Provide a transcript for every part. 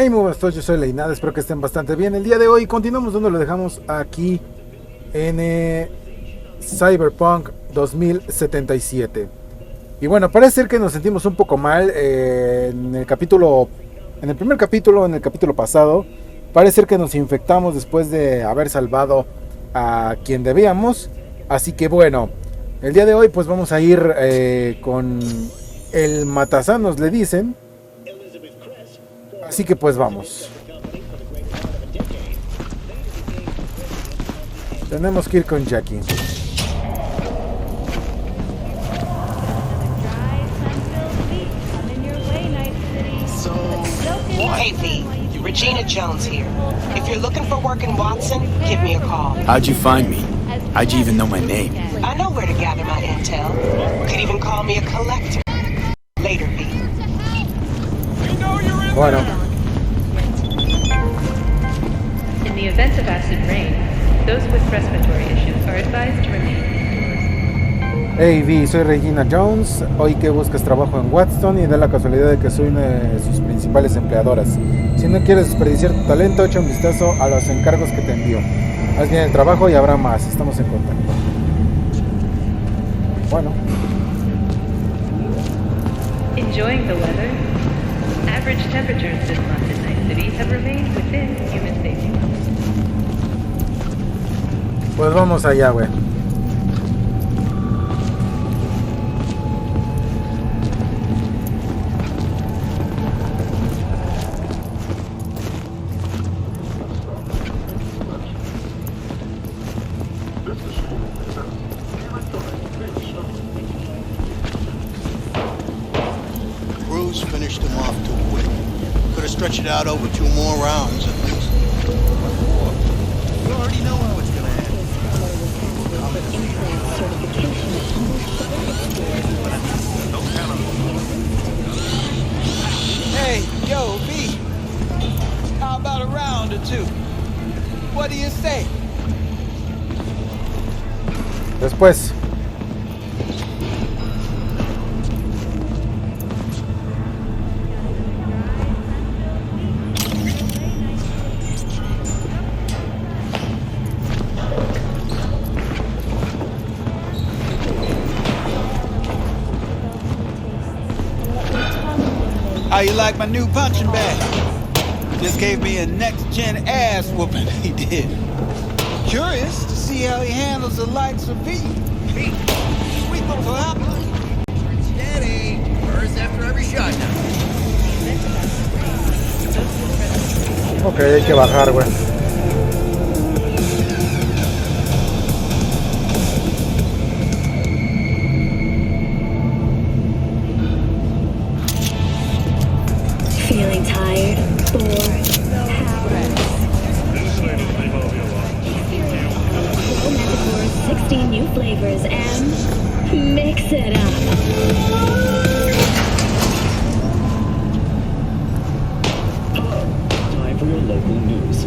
Hey, muy buenas todos, yo soy Leinada, espero que estén bastante bien. El día de hoy continuamos donde lo dejamos aquí en Cyberpunk 2077. Y bueno, parece ser que nos sentimos un poco mal en el primer capítulo, en el capítulo pasado. Parece ser que nos infectamos después de haber salvado a quien debíamos. Así que bueno, el día de hoy pues vamos a ir con el matasanos, le dicen. Así que pues vamos. Tenemos que ir con Jackie. Hey V, Regina Jones here. If you're looking for work in Watson, give me a call. How'd you find me? How'd you even know my name? I know where to gather my intel. Could even call me a collector. Later, V. Bueno. In the event of acid rain, those with respiratory issues are advised to remain. Hey V, soy Regina Jones. Hoy que buscas trabajo en Watson y da la casualidad de que soy una de sus principales empleadoras. Si no quieres desperdiciar tu talento, echa un vistazo a los encargos que te envío. Haz bien el trabajo y habrá más. Estamos en contacto. Bueno. Enjoying the weather? Average temperatures this month in Night City have remained within human safety levels. Pues vamos allá, güey. Finished him off too quick. Could have stretched it out over 2 more rounds at least. You already know how it's gonna end. Hey, yo, V. How about a round or 2? What do you say? Después. How you like my new punching bag? Just gave me a next-gen ass whooping, he did. Curious to see how he handles the likes of V. Sweet little apple. Steady. First after every shot now. Ok, hay que bajar, güey. Feeling tired, bored, powerless. Pour 16 new flavors and mix it up. Time for your local news.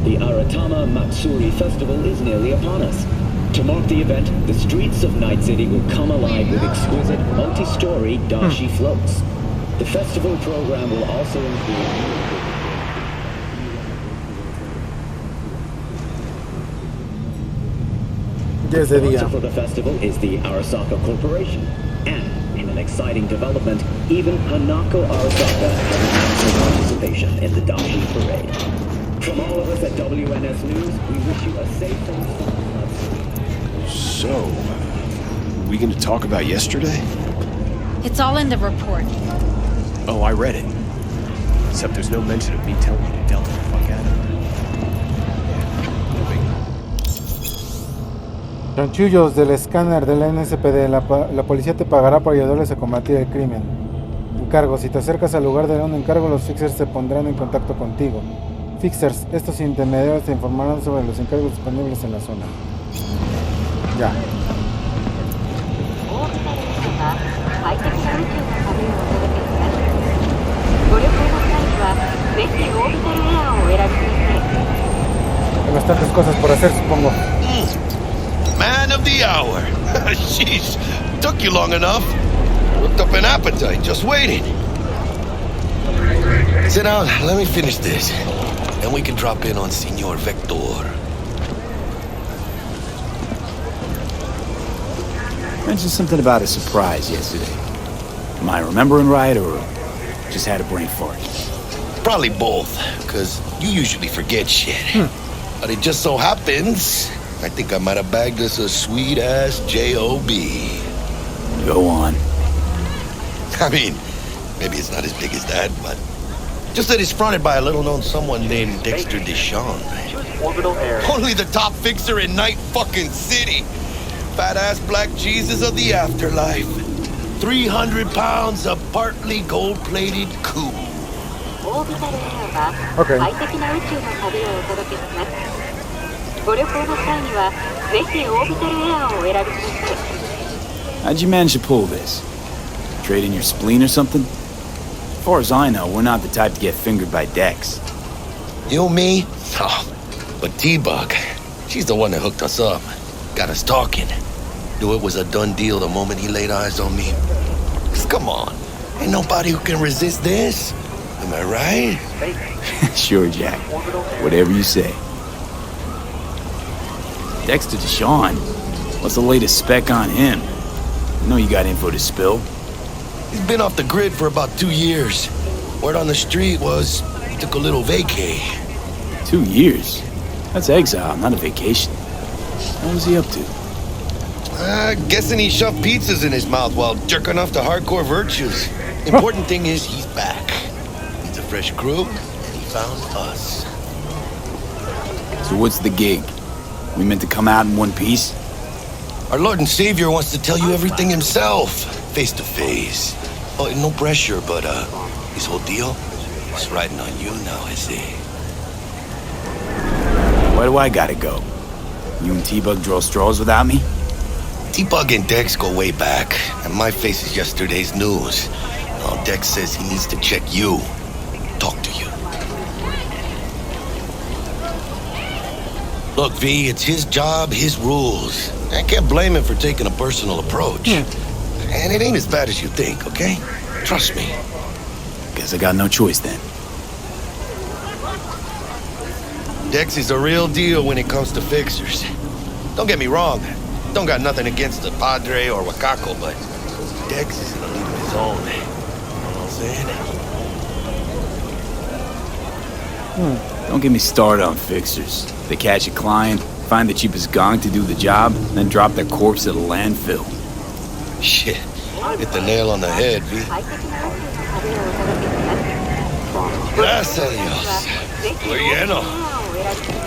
The Aratama Matsuri Festival is nearly upon us. To mark the event, the streets of Night City will come alive with exquisite multi-story dashi floats. The festival program will also include... Ya es de día. The sponsor for the festival is the Arasaka Corporation. And, in an exciting development, even Hanako Arasaka has announced her participation in the Dashi Parade. From all of us at WNS News, we wish you a safe and fun. So, are we gonna talk about yesterday? It's all in the report. Oh, I read it. Except there's no mention of me telling you to delta the fuck out of her. Chanchullos del escáner del NSPD. La policía te pagará por ayudarles a combatir el crimen. Encargo. Si te acercas al lugar de un encargo, los fixers se pondrán en contacto contigo. Fixers. Estos intermediarios te informarán sobre los encargos disponibles en la zona. Ya. Hay bastantes cosas por hacer, supongo. Man of the hour. Jeez, took you long enough. Worked up an appetite just waiting. Sit down, let me finish this. Then we can drop in on Senor Vector. Mentioned something about a surprise yesterday. Am I remembering right, or just had a brain fart? Probably both, because you usually forget shit. But it just so happens, I think I might have bagged us a sweet-ass J.O.B. Go on. I mean, maybe it's not as big as that, but just that it's fronted by a little-known someone named Dexter Deshawn. Only the top fixer in Night fucking City. Fat-ass black Jesus of the afterlife. 300 pounds of partly gold-plated coup. Okay. How'd you manage to pull this? Trade in your spleen or something? As far as I know, we're not the type to get fingered by Dex. You, me? Oh, but T-Bug, she's the one that hooked us up. Got us talking. Knew it was a done deal the moment he laid eyes on me. 'Cause come on, ain't nobody who can resist this. Am I right? Sure, Jack. Whatever you say. Dexter Deshawn? What's the latest spec on him? I know you got info to spill. He's been off the grid for about 2 years. Word on the street was he took a little vacay. 2 years? That's exile, not a vacation. What was he up to? Guessing he shoved pizzas in his mouth while jerking off to hardcore virtues. Important thing is he's back. Needs a fresh crew. He found us. So what's the gig? We meant to come out in one piece? Our Lord and Savior wants to tell you everything himself, face to face. Oh, no pressure, but his whole deal is riding on you now, I see. Why do I gotta go? You and T-Bug draw straws without me? T-Bug and Dex go way back, and my face is yesterday's news. Now Dex says he needs to check you, talk to you. Look, V, it's his job, his rules. I can't blame him for taking a personal approach. And it ain't as bad as you think, okay? Trust me. Guess I got no choice then. Dex is a real deal when it comes to fixers. Don't get me wrong. Don't got nothing against the Padre or Wakako, but Dex is in a league of his own. You know what I'm saying? Don't get me started on fixers. They catch a client, find the cheapest gong to do the job, then drop their corpse at a landfill. Shit. Hit the nail on the head, V. Gracias a Dios. We're lleno.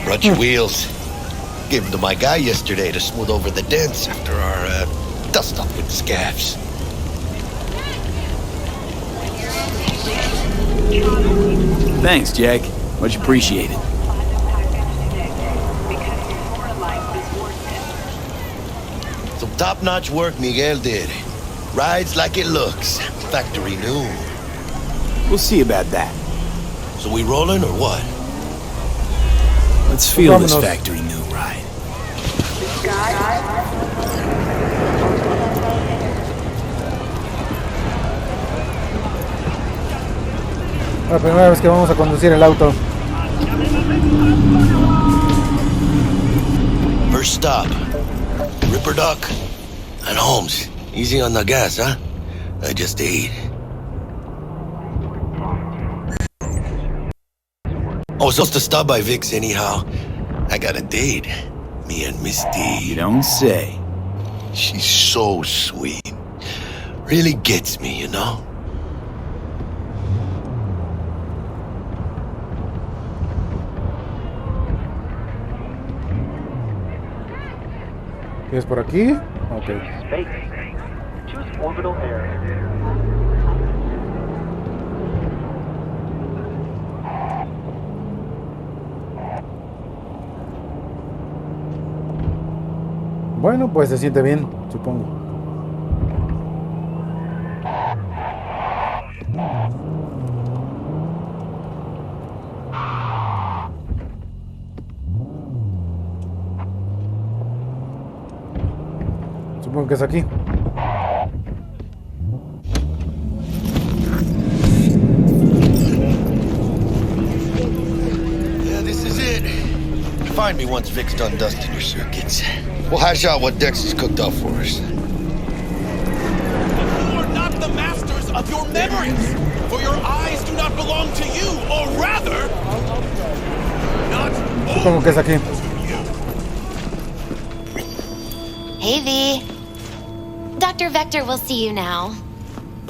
Brought your wheels. Gave them to my guy yesterday to smooth over the dents after our dust-up with scabs. Thanks, Jack. Much appreciated. Some top-notch work Miguel did. Rides like it looks. Factory new. We'll see about that. So we rolling or what? Let's feel this factory new ride. La primera vez que vamos a conducir el auto. First stop. Ripper Duck and Holmes. Easy on the gas, huh? I just ate. I was supposed to stop by Vic's anyhow. I got a date. Me and Misty. You don't say. She's so sweet. Really gets me, you know? ¿Es por aquí? Ok. Choose orbital air. Bueno, pues se siente bien, supongo. Supongo que es aquí. Remind me once Vic's done dusting your circuits. We'll hash out what Dex has cooked up for us. You are not the masters of your memories, for your eyes do not belong to you, or rather, not Supongo que es aquí. Hey, V. Dr. Vector will see you now.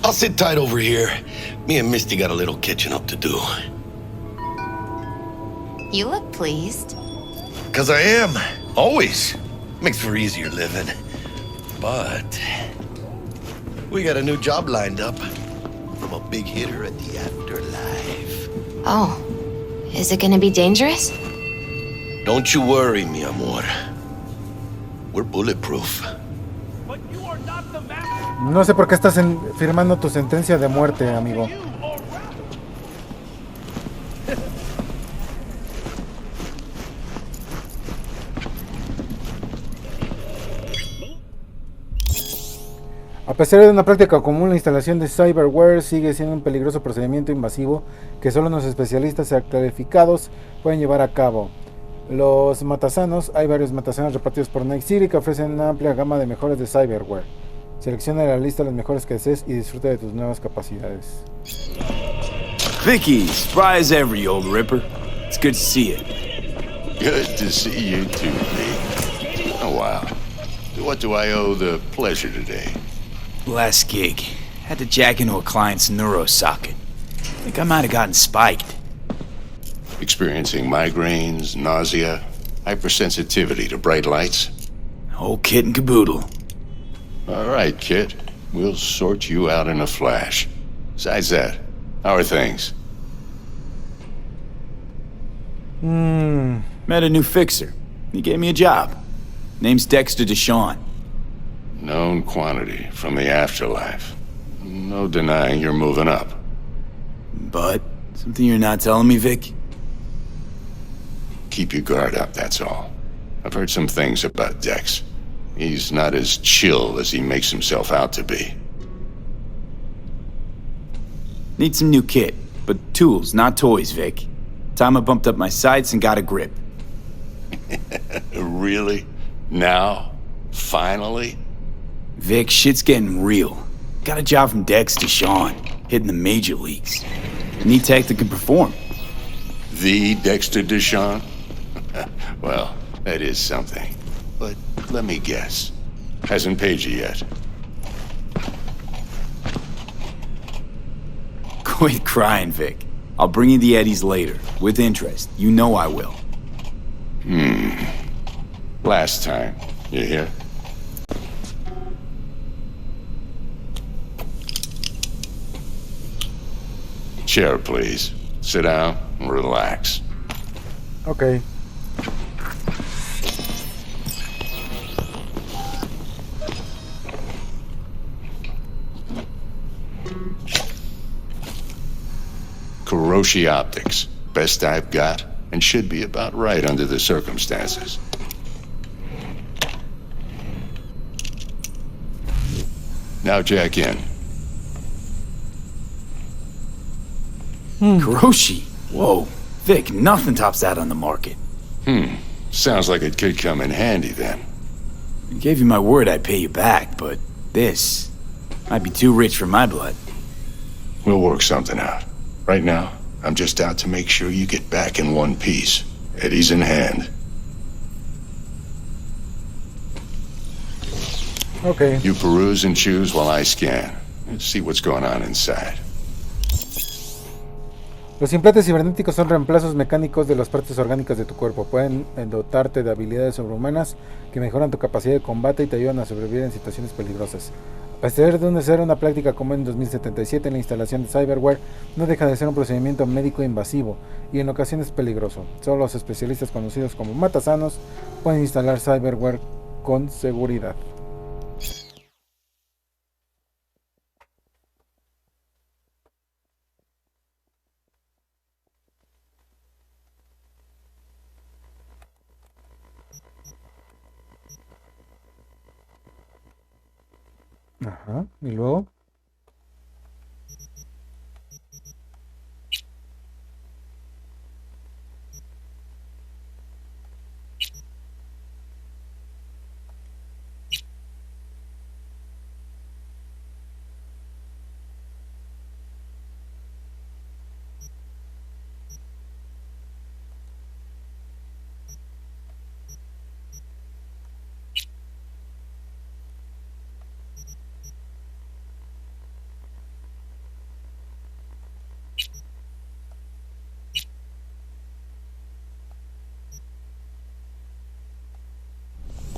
I'll sit tight over here. Me and Misty got a little catching up to do. You look pleased. 'Cause I am. Always. Makes for easier living. But we got a new job lined up from a big hitter at the afterlife. Oh, is it gonna be dangerous? Don't you worry, mi amor. We're bulletproof. No sé por qué estás firmando tu sentencia de muerte, amigo. A pesar de una práctica común, la instalación de cyberware sigue siendo un peligroso procedimiento invasivo que solo los especialistas calificados pueden llevar a cabo. Los matasanos, hay varios matasanos repartidos por Night City que ofrecen una amplia gama de mejoras de cyberware. Selecciona de la lista las mejores que desees y disfruta de tus nuevas capacidades. Vicky, spry as ever, you old ripper. It's good to see you. Good to see you too, Lee. Oh, wow. What do I owe the pleasure today? Last gig. Had to jack into a client's neuro socket. Think I might have gotten spiked. Experiencing migraines, nausea, hypersensitivity to bright lights? Whole kit and caboodle. All right, kid. We'll sort you out in a flash. Besides that, how are things? Met a new fixer. He gave me a job. Name's Dexter Deshawn. Known quantity from the afterlife. No denying you're moving up. But something you're not telling me, Vic? Keep your guard up, that's all. I've heard some things about Dex. He's not as chill as he makes himself out to be. Need some new kit, but tools, not toys, Vic. Time I bumped up my sights and got a grip. Really? Now? Finally? Vic, shit's getting real. Got a job from Dex to Sean, hitting the major leagues. Need tech that can perform. The Dexter Deshawn? Well, that is something. But let me guess. Hasn't paid you yet. Quit crying, Vic. I'll bring you the eddies later, with interest. You know I will. Last time. You hear? Chair, please. Sit down and relax. Okay. Kuroshi Optics. Best I've got, and should be about right under the circumstances. Now jack in. Kuroshi? Whoa. Vic, nothing tops that on the market. Sounds like it could come in handy then. I gave you my word I'd pay you back, but this might be too rich for my blood. We'll work something out. Right now, I'm just out to make sure you get back in one piece. Eddie's in hand. Okay. You peruse and choose while I scan. Let's see what's going on inside. Los implantes cibernéticos son reemplazos mecánicos de las partes orgánicas de tu cuerpo. Pueden dotarte de habilidades sobrehumanas que mejoran tu capacidad de combate y te ayudan a sobrevivir en situaciones peligrosas. A pesar de ser una práctica común en 2077, la instalación de cyberware no deja de ser un procedimiento médico invasivo y en ocasiones peligroso. Solo los especialistas conocidos como matasanos pueden instalar cyberware con seguridad. Ajá, y luego.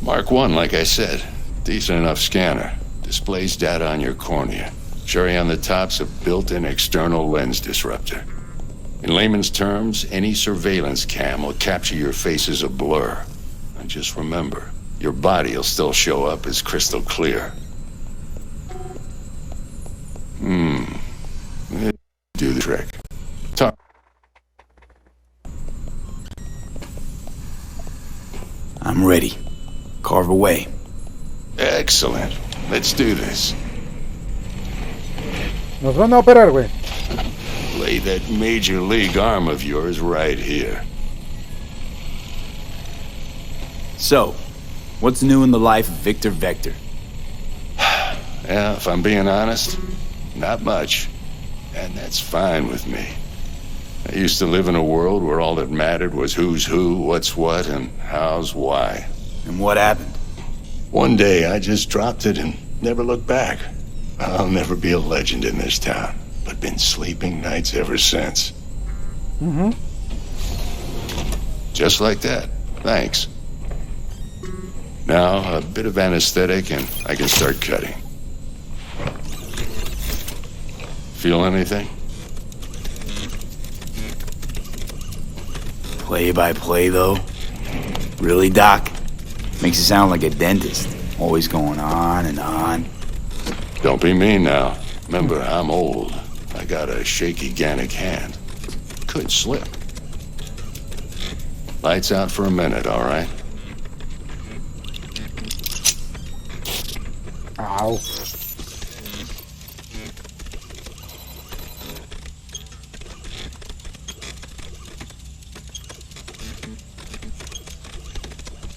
Mark 1, like I said. Decent enough scanner. Displays data on your cornea. Cherry on the top's a built-in external lens disruptor. In layman's terms, any surveillance cam will capture your face as a blur. And just remember, your body will still show up as crystal clear. Do the trick. Talk. I'm ready. Carve away. Excellent. Let's do this. Nos van a operar, güey. Lay that major league arm of yours right here. So, what's new in the life of Victor Vector? Yeah, if I'm being honest, not much. And that's fine with me. I used to live in a world where all that mattered was who's who, what's what, and how's why. And what happened? One day I just dropped it and never looked back. I'll never be a legend in this town, but been sleeping nights ever since. Just like that. Thanks. Now, a bit of anesthetic and I can start cutting. Feel anything? Play by play, though? Really, Doc? Makes it sound like a dentist. Always going on and on. Don't be mean now. Remember, I'm old. I got a shaky Gannic hand. Could slip. Lights out for a minute, all right? Ow.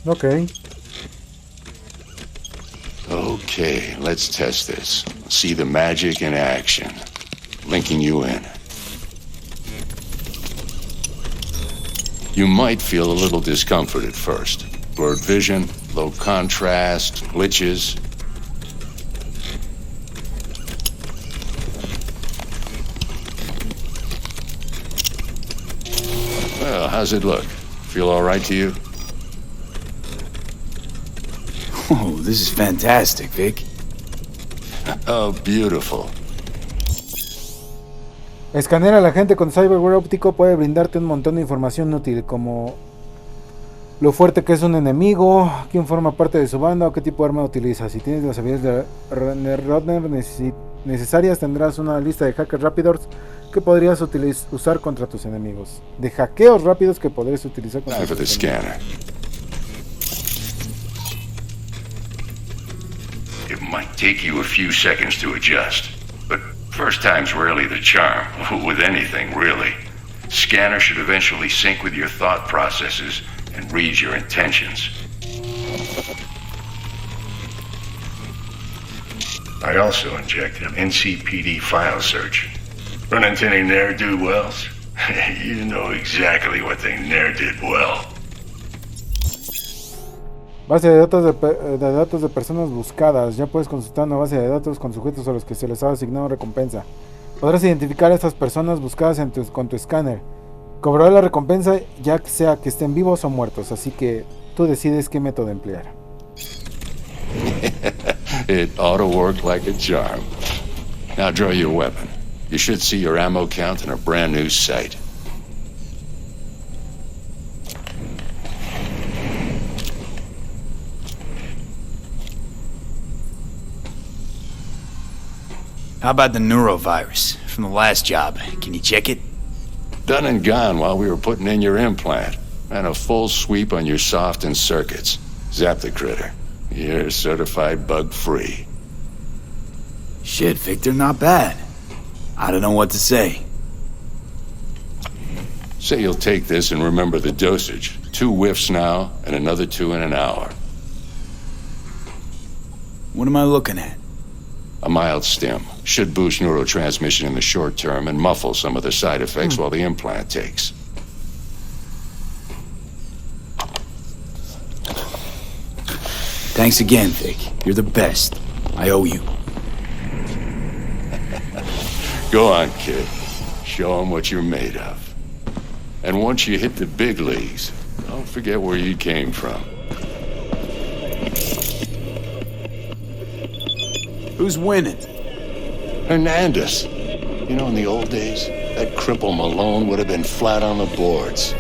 Okay. Okay, let's test this. See the magic in action. Linking you in. You might feel a little discomfort at first. Blurred vision, low contrast, glitches. Well, how's it look? Feel all right to you? Oh, this is fantastic, Vic. Oh, beautiful. Escanear a la gente con cyberware óptico puede brindarte un montón de información útil, como lo fuerte que es un enemigo, quién forma parte de su banda o qué tipo de arma utiliza. Si tienes las habilidades de Rodner necesarias, tendrás una lista de hackers rápidos que podrías usar contra tus enemigos. De hackeos rápidos que podrías utilizar contra tus enemigos. It might take you a few seconds to adjust, but first time's rarely the charm, with anything, really. Scanner should eventually sync with your thought processes and read your intentions. I also injected an NCPD file search. Run into any ne'er-do-wells? You know exactly what they ne'er did well. Base de datos de personas buscadas. Ya puedes consultar una base de datos con sujetos a los que se les ha asignado recompensa. Podrás identificar a estas personas buscadas con tu escáner. Cobrará la recompensa ya sea que estén vivos o muertos, así que tú decides qué método emplear. It ought to work like a charm. Now draw your weapon. You should see your ammo count in a brand new sight. How about the neurovirus from the last job? Can you check it? Done and gone while we were putting in your implant. And a full sweep on your soft and circuits. Zap the critter. You're certified bug-free. Shit, Victor, not bad. I don't know what to say. Say you'll take this and remember the dosage. 2 whiffs now, and another 2 in an hour. What am I looking at? A mild stim. Should boost neurotransmission in the short term and muffle some of the side effects while the implant takes. Thanks again, Vic. You're the best. I owe you. Go on, kid. Show them what you're made of. And once you hit the big leagues, don't forget where you came from. Who's winning? Hernandez. You know, in the old days, that cripple Malone would have been flat on the boards.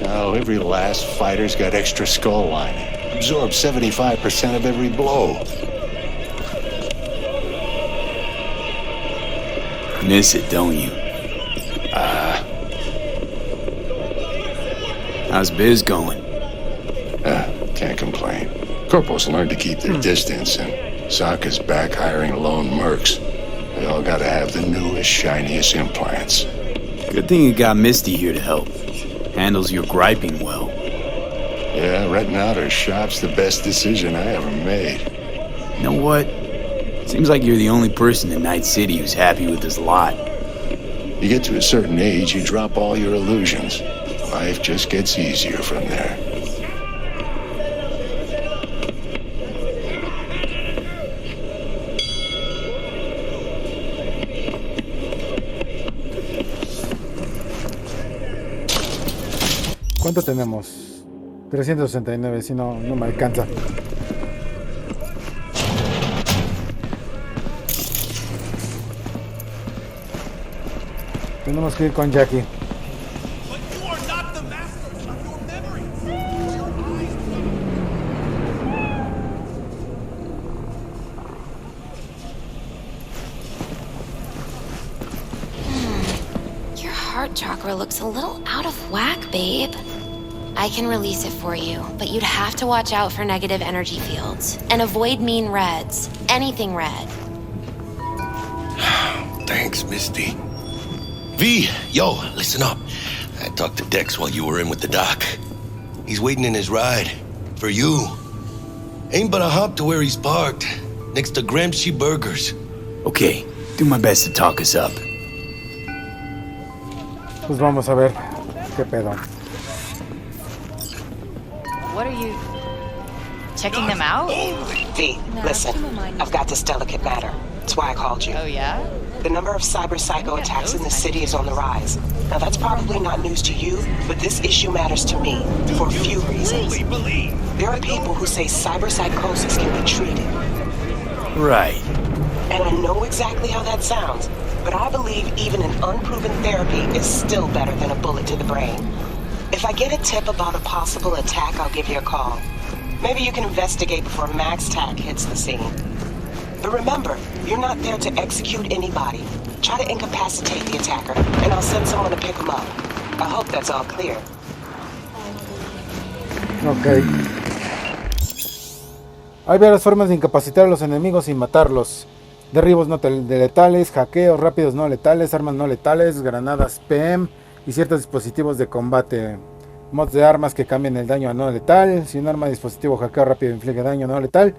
Now every last fighter's got extra skull lining. Absorbs 75% of every blow. Miss it, don't you? How's biz going? Can't complain. Corporals learn to keep their distance, and Sokka's back hiring lone mercs. They all gotta have the newest, shiniest implants. Good thing you got Misty here to help. Handles your griping well. Yeah, renting out her shop's the best decision I ever made. You know what? Seems like you're the only person in Night City who's happy with this lot. You get to a certain age, you drop all your illusions. Life just gets easier from there. ¿Cuánto tenemos? 369, si no me alcanza. Tenemos que ir con Jackie. Your heart chakra looks a little out of whack, babe. I can release it for you, but you'd have to watch out for negative energy fields and avoid mean reds. Anything red. Thanks, Misty. V, yo, listen up. I talked to Dex while you were in with the doc. He's waiting in his ride. For you. Ain't but a hop to where he's parked. Next to Gramsci Burgers. Okay, do my best to talk us up. Pues vamos a ver qué pedo. What are you... checking them out? V, listen. I've got this delicate matter. That's why I called you. Oh, yeah? The number of cyber psycho attacks in the city is on the rise. Now, that's probably not news to you, but this issue matters to me for a few reasons. There are people who say cyber psychosis can be treated. Right. And I know exactly how that sounds, but I believe even an unproven therapy is still better than a bullet to the brain. If I get a tip about a possible attack, I'll give you a call. Maybe you can investigate before Max Tack hits the scene. But remember, you're not there to execute anybody. Try to incapacitate the attacker, and I'll send someone to pick him up. I hope that's all clear. Ok. Hay varias formas de incapacitar a los enemigos sin matarlos. Derribos no letales, hackeos rápidos no letales, armas no letales, granadas PM y ciertos dispositivos de combate. Mods de armas que cambian el daño a no letal. Si un arma, dispositivo, hackeo rápido inflige daño no letal,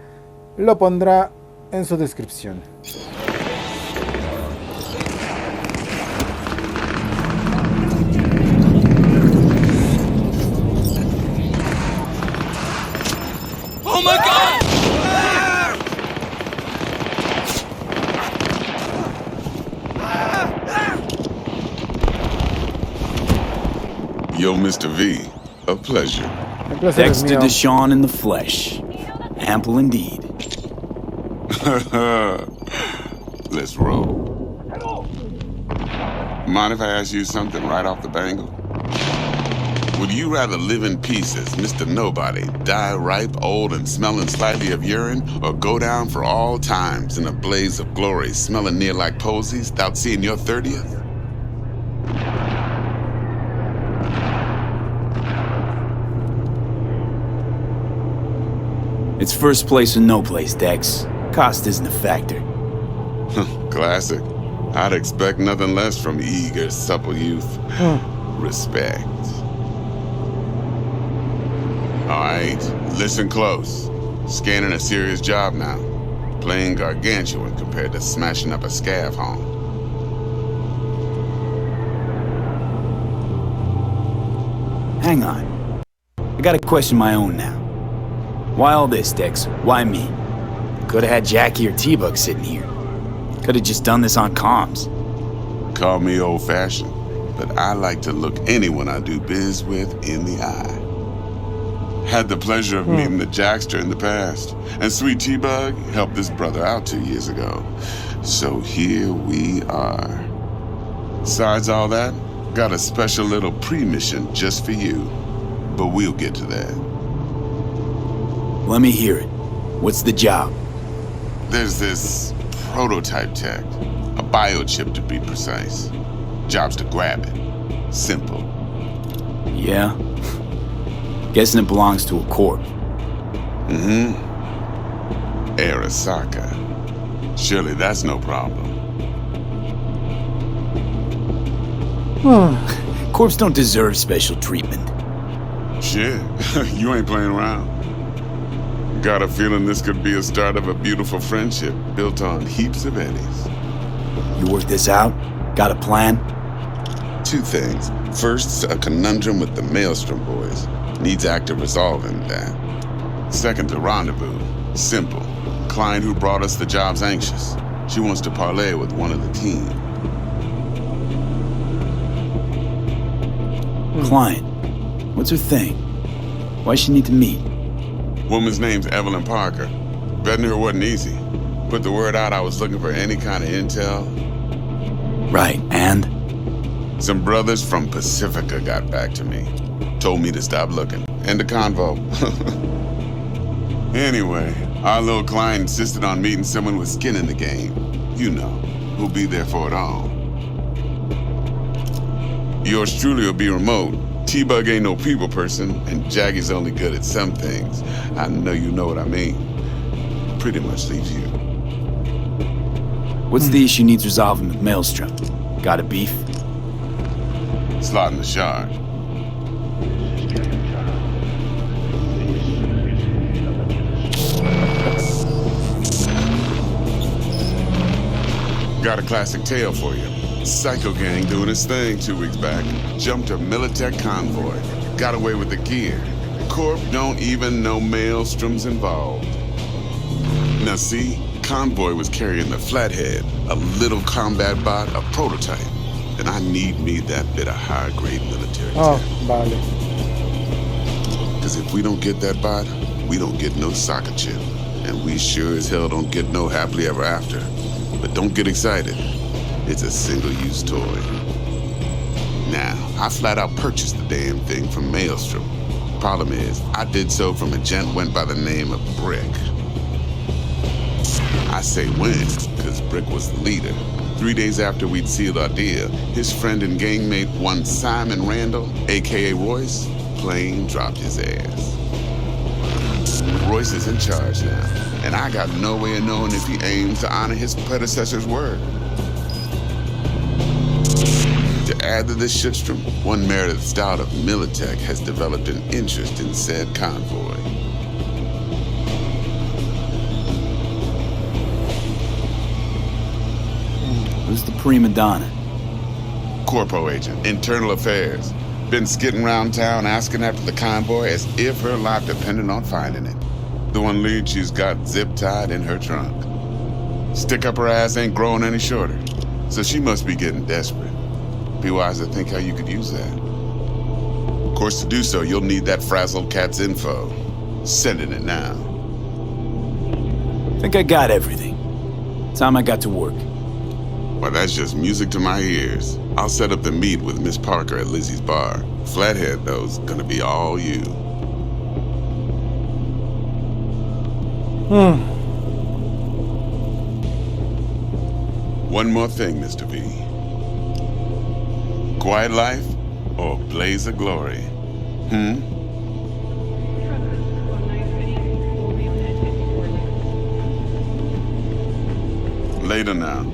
lo pondrá en su descripción. Oh my God! Yo, Mr. V, a pleasure. Dexter Deshawn in the flesh. Ample indeed. Let's roll. Mind if I ask you something right off the bangle? Would you rather live in peace as Mr. Nobody, die ripe, old, and smelling slightly of urine, or go down for all times in a blaze of glory, smelling near like posies, without seeing your 30th? It's first place or no place, Dex. Cost isn't a factor. Classic. I'd expect nothing less from eager, supple youth. Respect. All right, listen close. Scanning a serious job now. Playing gargantuan compared to smashing up a scav home. Hang on. I got a question of my own now. Why all this, Dex? Why me? Could've had Jackie or T-Bug sitting here. Could've just done this on comms. Call me old-fashioned, but I like to look anyone I do biz with in the eye. Had the pleasure of meeting the Jackster in the past. And Sweet T-Bug helped this brother out 2 years ago. So here we are. Besides all that, got a special little pre-mission just for you. But we'll get to that. Let me hear it. What's the job? There's this prototype tech. A biochip to be precise. Job's to grab it. Simple. Yeah? Guessing it belongs to a corp. Mm-hmm. Arasaka. Surely that's no problem. Corps don't deserve special treatment. Shit, you ain't playing around. Got a feeling this could be a start of a beautiful friendship built on heaps of eddies. You work this out? Got a plan? 2 things. First, a conundrum with the Maelstrom boys. Needs active resolving that. Second, the rendezvous. Simple. Client who brought us the job's anxious. She wants to parlay with one of the team. Client. What's her thing? Why she need to meet? Woman's name's Evelyn Parker. Betting her wasn't easy. Put the word out I was looking for any kind of intel. Right, and? Some brothers from Pacifica got back to me. Told me to stop looking. End of convo. Anyway, our little client insisted on meeting someone with skin in the game. You know, who'll be there for it all. Yours truly will be remote. T-Bug ain't no people person, and Jaggy's only good at some things. I know you know what I mean. Pretty much leaves you. What's the issue needs resolving with Maelstrom? Got a beef? Slotting the shard. Got a classic tale for you. Psycho gang doing its thing 2 weeks back. Jumped a Militech convoy. Got away with the gear. Corp don't even know Maelstrom's involved. Now see, convoy was carrying the Flathead, a little combat bot, a prototype. And I need me that bit of high-grade military tech. Vale. Because if we don't get that bot, we don't get no soccer chip. And we sure as hell don't get no happily ever after. But don't get excited. It's a single-use toy. Now, I flat out purchased the damn thing from Maelstrom. Problem is, I did so from a gent went by the name of Brick. I say when, because Brick was the leader. 3 days after we'd sealed our deal, his friend and gangmate, one Simon Randall, a.k.a. Royce, plain dropped his ass. Royce is in charge now, and I got no way of knowing if he aims to honor his predecessor's word. To add to this shitstorm, one Meredith Stout of Militech has developed an interest in said convoy. Who's the prima donna? Corpo agent, internal affairs. Been skidding around town asking after the convoy as if her life depended on finding it. The one lead she's got zip-tied in her trunk. Stick up her ass ain't growing any shorter, so she must be getting desperate. Be wise to think how you could use that. Of course, to do so, you'll need that frazzled cat's info. Sending it now. Think I got everything. Time I got to work. Well, that's just music to my ears. I'll set up the meet with Miss Parker at Lizzie's bar. Flathead, though, is gonna be all you. One more thing, Mr. V. Quiet life or blaze of glory? Later now.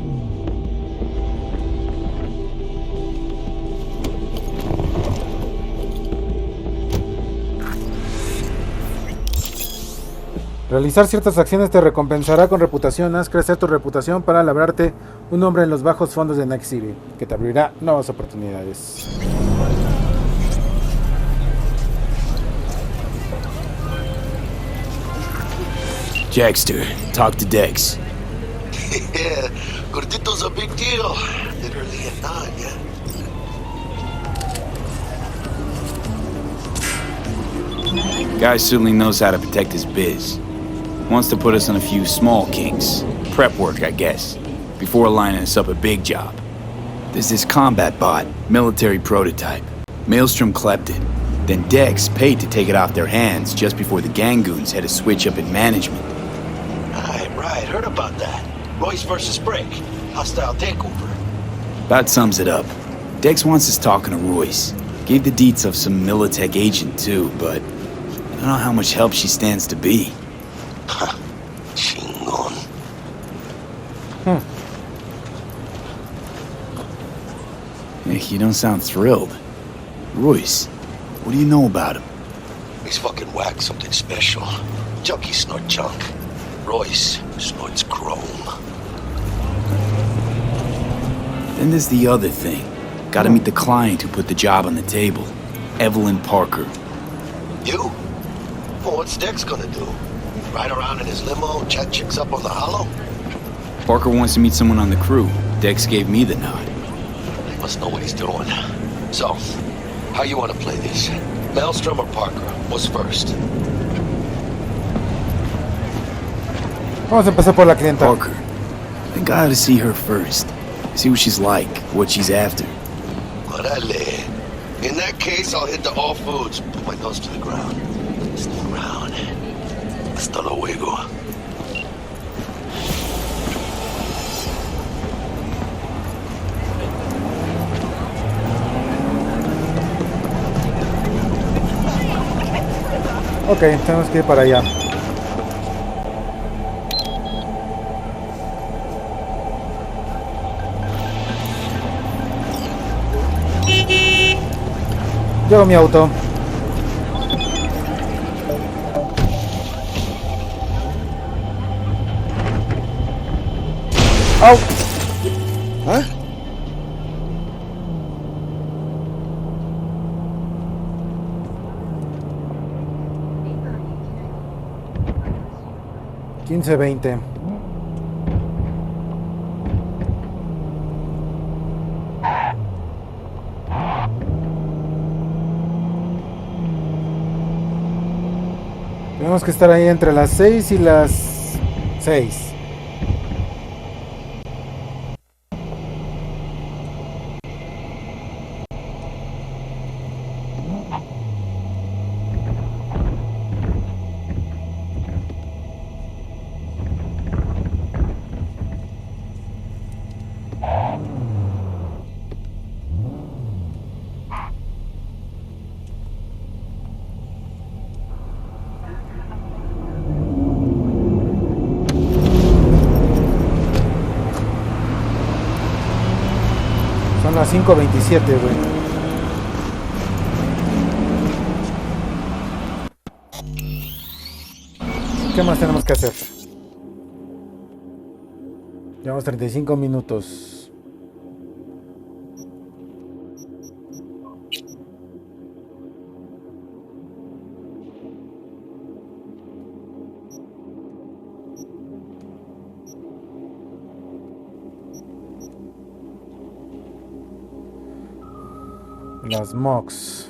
Realizar ciertas acciones te recompensará con reputación. Haz crecer tu reputación para labrarte un nombre en los bajos fondos de Night City, que te abrirá nuevas oportunidades. Jackster, talk to Dex. Yeah, Gordito's a big deal. Literally a nod, yeah. Guy certainly knows how to protect his biz. Wants to put us on a few small kinks. Prep work, I guess. Before lining us up a big job. There's this combat bot, military prototype. Maelstrom clept it. Then Dex paid to take it off their hands just before the Gangoons had a switch up in management. Right, heard about that. Royce versus Brick. Hostile takeover. About sums it up. Dex wants us talking to Royce. Gave the deets of some Militech agent too, but I don't know how much help she stands to be. Chingon. Nick, you don't sound thrilled. Royce, what do you know about him? He's fucking whack, something special. Junkies snort junk. Royce snorts chrome. Then there's the other thing. Gotta meet the client who put the job on the table. Evelyn Parker. You? Well, what's Dex gonna do? Ride around in his limo, chat chicks up on the hollow? Parker wants to meet someone on the crew. Dex gave me the nod. He must know what he's doing. So, how you want to play this? Maelstrom or Parker? What's first? Vamos a empezar por la clienta. Parker. I think I ought to see her first. See what she's like, what she's after. Orale. In that case, I'll hit the all foods. Put my nose to the ground. Stick around. Hasta luego. Ok, tenemos que ir para allá. Llevo mi auto. ¡Au! ¿Ah? $15.20. Tenemos que estar ahí entre las 6 y las 6. Son las 5:27, güey. ¿Qué más tenemos que hacer? Llevamos 35 minutos. Las mocks.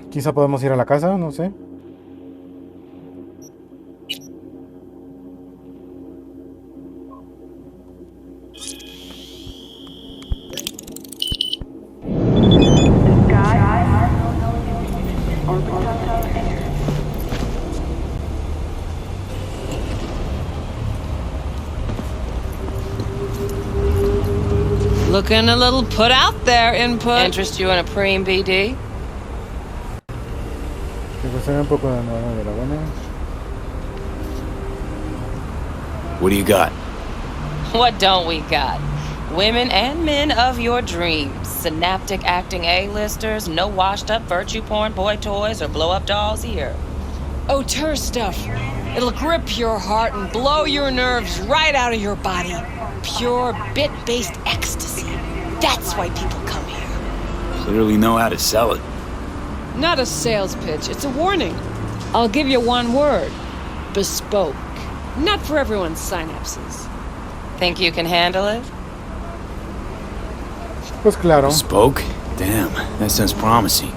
Quizá podemos ir a la casa, no sé. Looking a little put out there, input. Interest you in a preem, BD? What do you got? What don't we got? Women and men of your dreams. Synaptic acting A-listers, no washed-up virtue porn boy toys or blow-up dolls here. Auteur stuff. It'll grip your heart and blow your nerves right out of your body. Pure bit-based ecstasy. That's why people come here. Clearly know how to sell it. Not a sales pitch, it's a warning. I'll give you one word. Bespoke. Not for everyone's synapses. Think you can handle it? Pues claro. Bespoke? Damn, that sounds promising.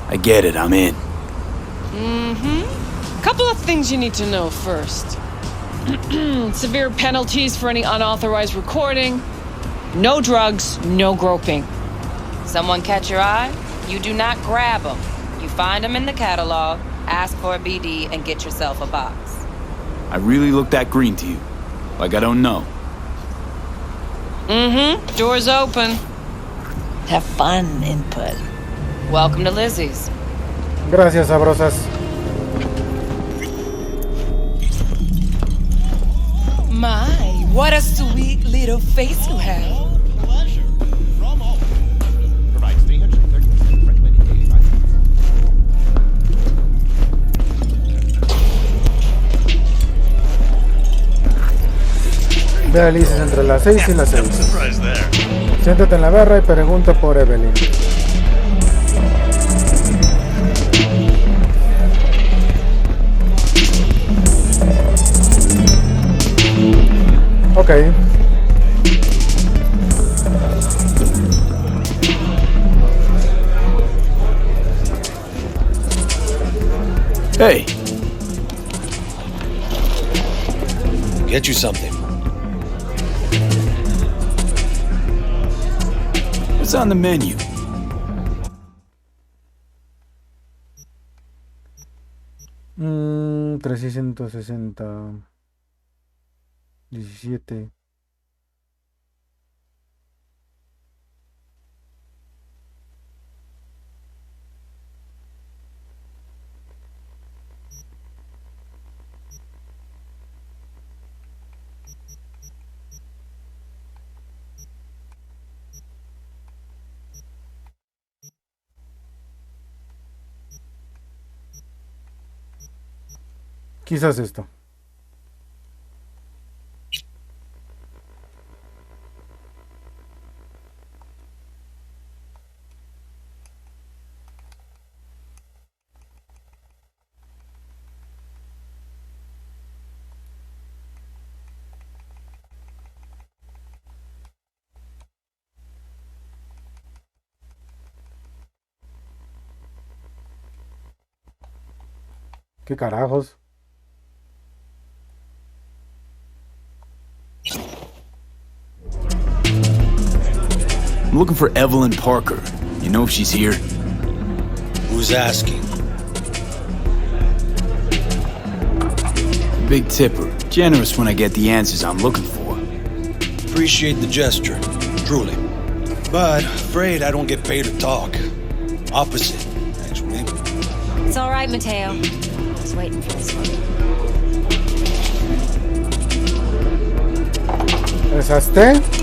I get it, I'm in. Couple of things you need to know first. Severe penalties for any unauthorized recording. No drugs, no groping. Someone catch your eye? You do not grab them. You find them in the catalog, ask for a BD, and get yourself a box. I really look that green to you. Like I don't know. Door's open. Have fun, input. Welcome to Lizzie's. Gracias, sabrosas. My, what a sweet little face you have. Pleasure. From home. Provides 330 recommended daily prices. Ve a Alice entre las 6 y las 6. Siéntate en la barra y pregunta por Evelyn. Ok. Hey. Get you something. What's on the menu? Mm, 360. 17. Quizás esto. ¿Qué carajos? I'm looking for Evelyn Parker. You know if she's here? Who's asking? Big tipper. Generous when I get the answers I'm looking for. Appreciate the gesture, truly. But afraid I don't get paid to talk. Opposite, actually. It's all right, Mateo. I was waiting for this one. ¿Besaste?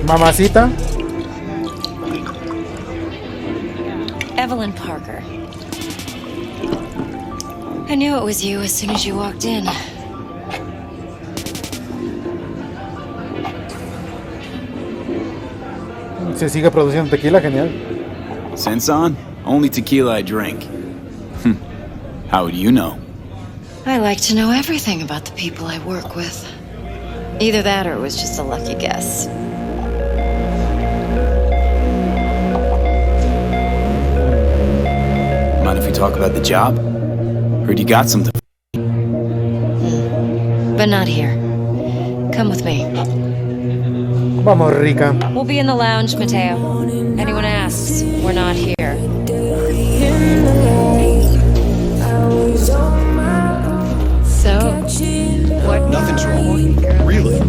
Mamacita. Evelyn Parker. I knew it was you as soon as you walked in. Se sigue produciendo tequila, genial. Sense on? Only tequila I drink. How would you know? I like to know everything about the people I work with. Either that or it was just a lucky guess. Mind if we talk about the job? Heard you got something. But not here. Come with me. Vamos, rica. We'll be in the lounge, Mateo. Anyone asks, we're not here. So, what? Nothing's wrong. Really?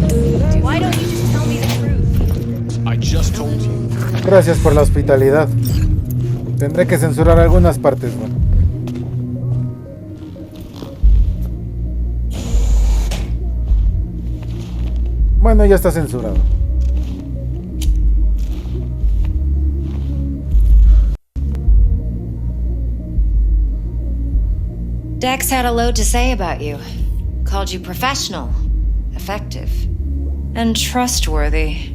Why don't you just tell me the truth? I just told you. Gracias por la hospitalidad. Tendré que censurar algunas partes, ¿no? Bueno, ya está censurado. Dex had a load to say about you. Called you professional, effective, and trustworthy.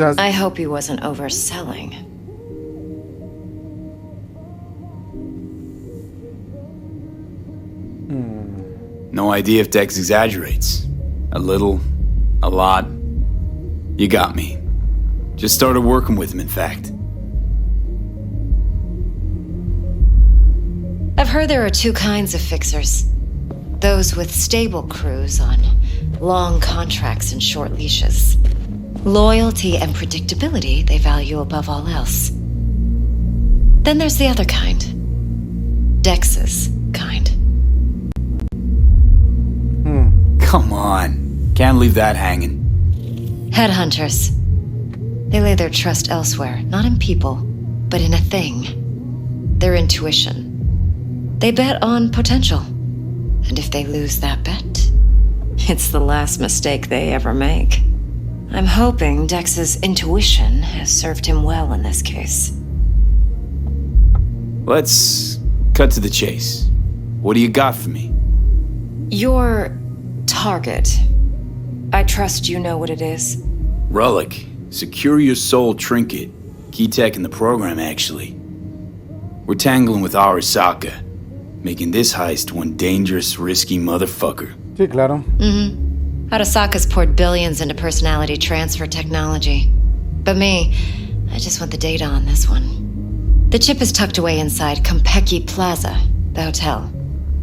I hope he wasn't overselling. No idea if Dex exaggerates. A little, a lot. You got me. Just started working with him, in fact. I've heard there are two kinds of fixers. Those with stable crews on long contracts and short leashes. Loyalty and predictability they value above all else. Then there's the other kind. Dex's kind. Come on. Can't leave that hanging. Headhunters. They lay their trust elsewhere, not in people, but in a thing. Their intuition. They bet on potential. And if they lose that bet, it's the last mistake they ever make. I'm hoping Dex's intuition has served him well in this case. Let's cut to the chase. What do you got for me? Your target. I trust you know what it is. Relic. Secure your soul trinket. Key tech in the program, actually. We're tangling with Arasaka, making this heist one dangerous, risky motherfucker. Sí, claro. Arasaka's poured billions into personality transfer technology. But me, I just want the data on this one. The chip is tucked away inside Konpeki Plaza, the hotel.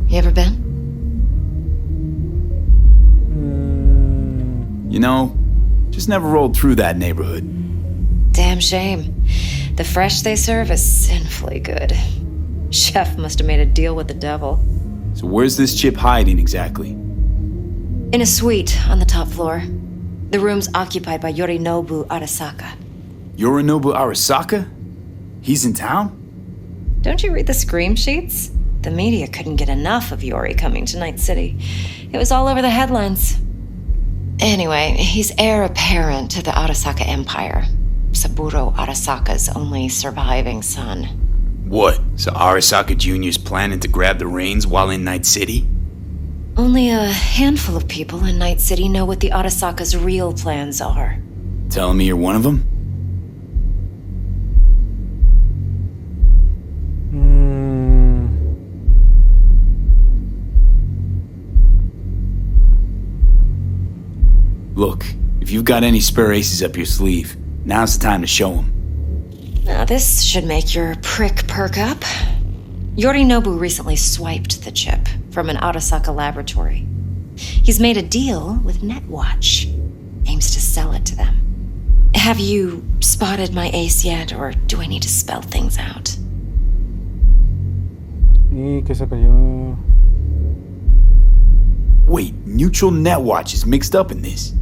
You ever been? You know, just never rolled through that neighborhood. Damn shame. The fresh they serve is sinfully good. Chef must have made a deal with the devil. So where's this chip hiding exactly? In a suite on the top floor. The room's occupied by Yorinobu Arasaka. Yorinobu Arasaka? He's in town? Don't you read the scream sheets? The media couldn't get enough of Yori coming to Night City. It was all over the headlines. Anyway, he's heir apparent to the Arasaka Empire. Saburo Arasaka's only surviving son. What? So Arasaka Jr.'s planning to grab the reins while in Night City? Only a handful of people in Night City know what the Arasaka's real plans are. Telling me you're one of them? Look, if you've got any spare aces up your sleeve, now's the time to show them. Now this should make your prick perk up. Yorinobu recently swiped the chip from an Arasaka laboratory. He's made a deal with Netwatch. Aims to sell it to them. Have you spotted my ace yet, or do I need to spell things out? Wait, Neutral Netwatch is mixed up in this.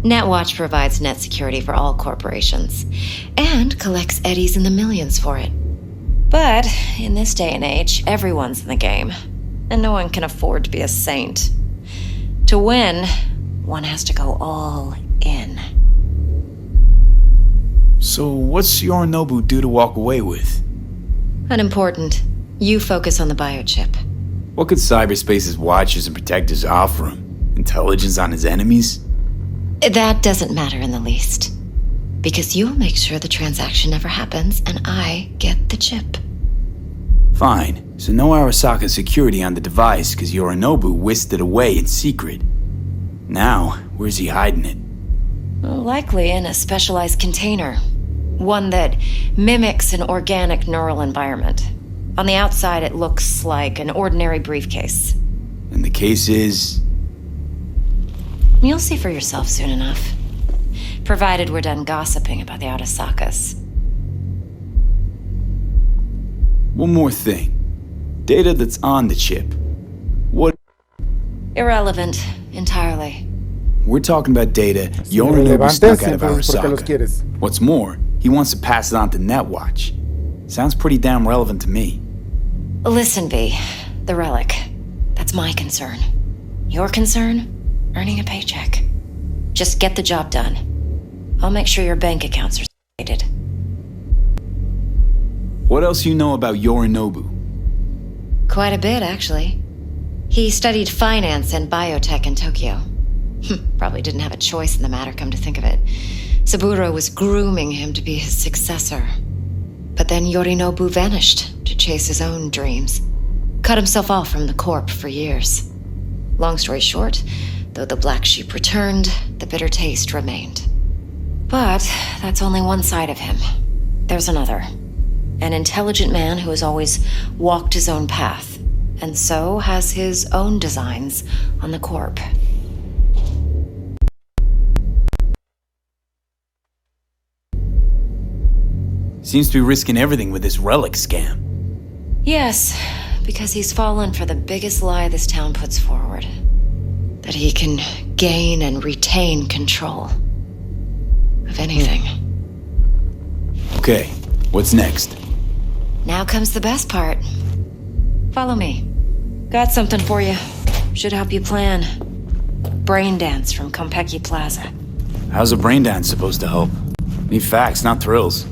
Netwatch provides net security for all corporations, and collects eddies in the millions for it. But in this day and age, everyone's in the game, and no one can afford to be a saint. To win, one has to go all in. So what's Yorinobu due to walk away with? Unimportant. You focus on the biochip. What could cyberspace's watchers and protectors offer him? Intelligence on his enemies? That doesn't matter in the least. Because you'll make sure the transaction never happens, and I get the chip. Fine. So no Arasaka security on the device, because Yorinobu whisked it away in secret. Now, where's he hiding it? Likely in a specialized container. One that mimics an organic neural environment. On the outside, it looks like an ordinary briefcase. And the case is? You'll see for yourself soon enough. Provided we're done gossiping about the Arasakas. One more thing. Data that's on the chip. What? Irrelevant, entirely. We're talking about data Yorinobu snuck out of Arasaka. What's more, he wants to pass it on to Netwatch. Sounds pretty damn relevant to me. Listen, V. The relic. That's my concern. Your concern? Earning a paycheck. Just get the job done. I'll make sure your bank accounts are stated. What else you know about Yorinobu? Quite a bit, actually. He studied finance and biotech in Tokyo. Probably didn't have a choice in the matter, come to think of it. Saburo was grooming him to be his successor. But then Yorinobu vanished to chase his own dreams. Cut himself off from the corp for years. Long story short, though the black sheep returned, the bitter taste remained. But that's only one side of him. There's another. An intelligent man who has always walked his own path, and so has his own designs on the corp. Seems to be risking everything with this relic scam. Yes, because he's fallen for the biggest lie this town puts forward. That he can gain and retain control of anything. Okay, what's next? Now comes the best part. Follow me. Got something for you. Should help you plan. Brain dance from Konpeki Plaza. How's a brain dance supposed to help? Need facts, not thrills.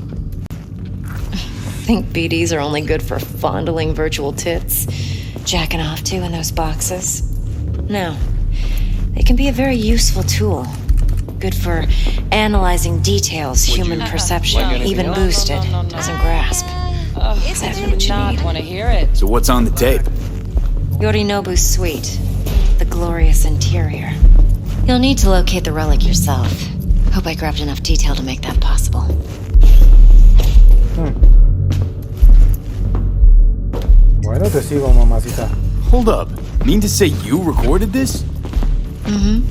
Think BDs are only good for fondling virtual tits, jacking off to in those boxes? No. They can be a very useful tool. Good for analyzing details human perception, even boosted, doesn't grasp. Is that what you not want to hear it? So what's on the tape? Yorinobu's suite. The glorious interior. You'll need to locate the relic yourself. Hope I grabbed enough detail to make that possible. Bueno, te sigo, mamacita. Hold up. Mean to say you recorded this? Mm-hmm.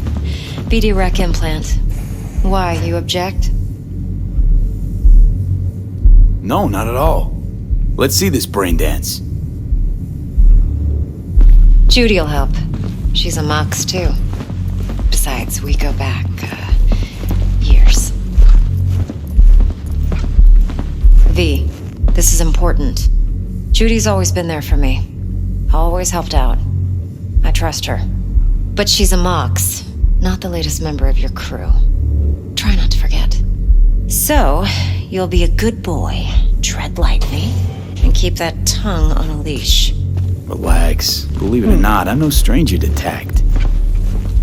BD rec implant. Why, you object? No, not at all. Let's see this brain dance. Judy'll help. She's a mox, too. Besides, we go back, years. V, this is important. Judy's always been there for me. Always helped out. I trust her. But she's a mox, not the latest member of your crew. Try not to forget. So, you'll be a good boy, tread lightly, and keep that tongue on a leash. Relax. Believe it or not, I'm no stranger to tact.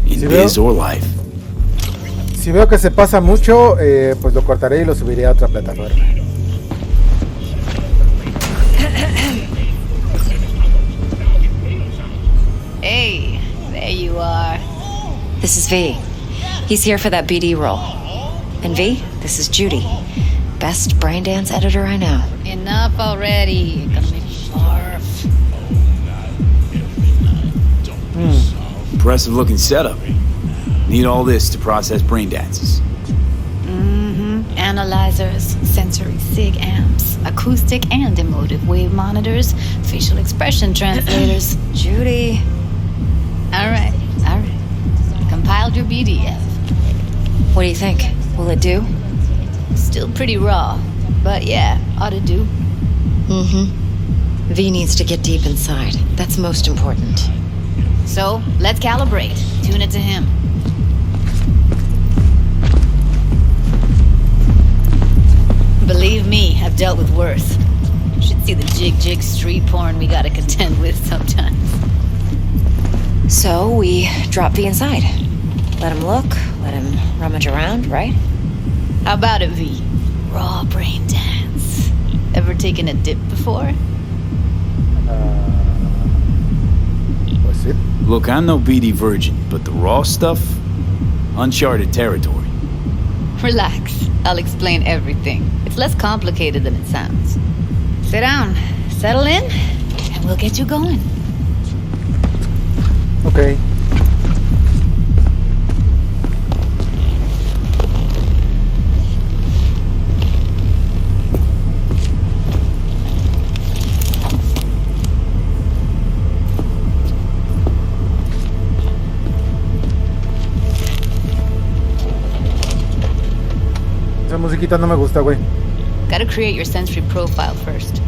In biz or life. Si veo que se pasa mucho, pues lo cortaré y lo subiré a otra plataforma. Hey, there you are. This is V. He's here for that BD role. And V, this is Judy. Best brain dance editor I know. Enough already. Gonna make me barf. Impressive looking setup. Need all this to process brain dances. Analyzers, sensory sig amps, acoustic and emotive wave monitors, facial expression translators. Judy. All right. Compiled your BDF. What do you think? Will it do? Still pretty raw, but yeah, ought to do. V needs to get deep inside. That's most important. So, let's calibrate. Tune it to him. Believe me, I've dealt with worse. You should see the jig street porn we gotta contend with sometimes. So, we drop V inside. Let him look, let him rummage around, right? How about it, V? Raw brain dance. Ever taken a dip before? Pues sí. Look, I'm no BD virgin, but the raw stuff, uncharted territory. Relax. I'll explain everything. It's less complicated than it sounds. Sit down, settle in, and we'll get you going. Okay. Esa musiquita no me gusta, güey. Gotta create your sensory profile first.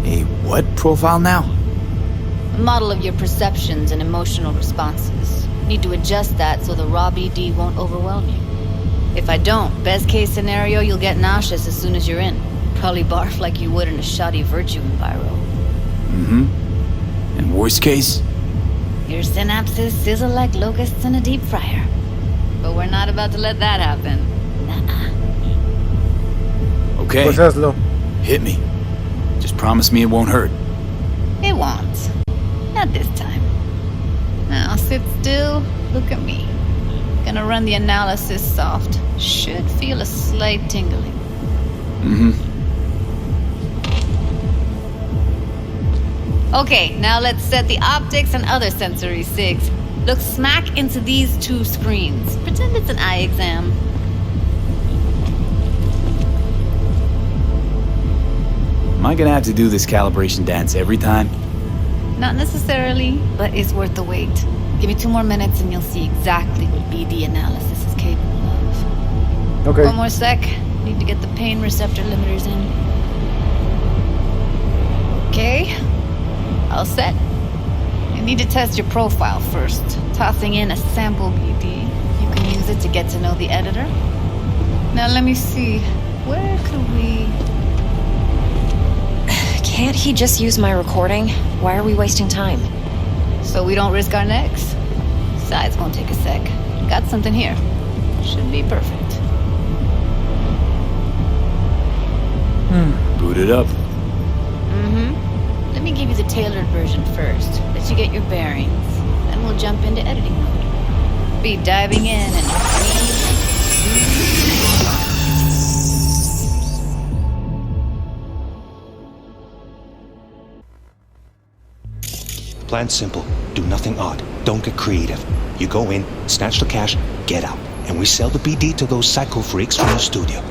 A what profile now? A model of your perceptions and emotional responses. Need to adjust that so the raw BD won't overwhelm you. If I don't, best case scenario, you'll get nauseous as soon as you're in. Probably barf like you would in a shoddy virtue enviro. And worst case? Your synapses sizzle like locusts in a deep fryer. But we're not about to let that happen. Nuh-uh. Okay. Pues hazlo. Hit me. Just promise me it won't hurt. It won't. Not this time. Now sit still, look at me. Gonna run the analysis soft. Should feel a slight tingling. Okay, now let's set the optics and other sensory sigs. Look smack into these two screens. Pretend it's an eye exam. Am I gonna have to do this calibration dance every time? Not necessarily, but it's worth the wait. Give me 2 more minutes and you'll see exactly what BD analysis is capable of. Okay. 1 more sec. Need to get the pain receptor limiters in. Okay. All set. You need to test your profile first. Tossing in a sample BD. You can use it to get to know the editor. Now let me see. Where could we... Can't he just use my recording? Why are we wasting time? So we don't risk our necks. Besides, won't take a sec. Got something here. Should be perfect. Boot it up. Let me give you the tailored version first. Let you get your bearings. Then we'll jump into editing mode. Be diving in and... Plan simple. Do nothing odd. Don't get creative. You go in, snatch the cash, get out. And we sell the BD to those psycho freaks from the studio.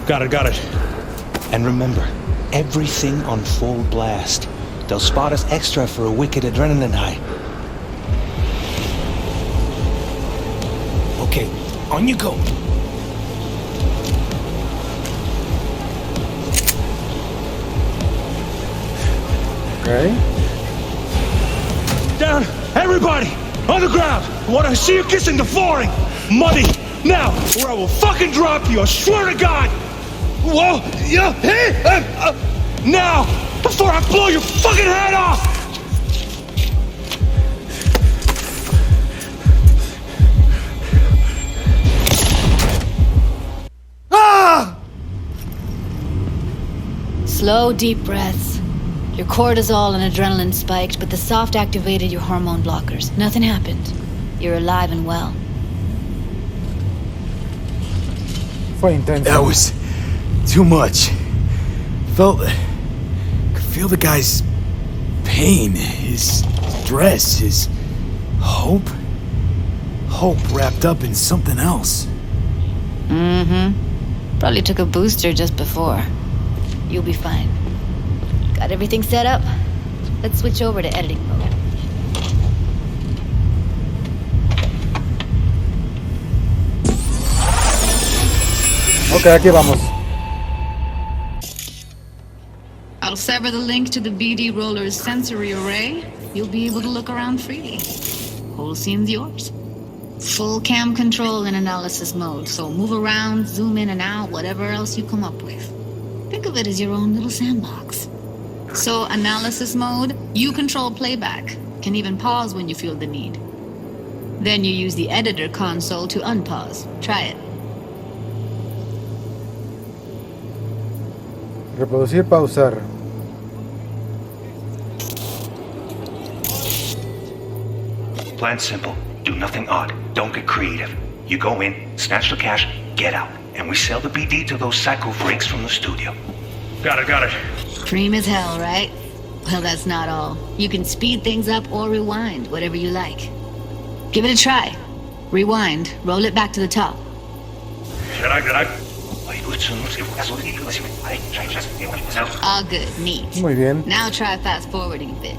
Got it. And remember, everything on full blast. They'll spot us extra for a wicked adrenaline high. Okay, on you go. Okay. Down! Everybody! On the ground! I want to see you kissing the flooring! Money! Now! Or I will fucking drop you! I swear to God! Whoa! Yeah! Hey! Now! Before I blow your fucking head off! Ah! Slow, deep breaths. Your cortisol and adrenaline spiked, but the soft activated your hormone blockers. Nothing happened. You're alive and well. Fue intenso. That was too much. Could feel the guy's pain, his stress, his hope. Hope wrapped up in something else. Probably took a booster just before. You'll be fine. Got everything set up? Let's switch over to editing mode. Okay, aquí vamos. I'll sever the link to the BD Roller's sensory array. You'll be able to look around freely. Whole scene's yours. Full cam control in analysis mode, so move around, zoom in and out, whatever else you come up with. Think of it as your own little sandbox. So analysis mode, you control playback. Can even pause when you feel the need. Then you use the editor console to unpause. Try it. Reproducir, pausar. Plan simple. Do nothing odd. Don't get creative. You go in, snatch the cash, get out. And we sell the BD to those psycho freaks from the studio. Got it. Cream as hell, right? Well, that's not all. You can speed things up or rewind, whatever you like. Give it a try. Rewind, roll it back to the top. All good, neat. Muy bien. Now try fast forwarding a bit.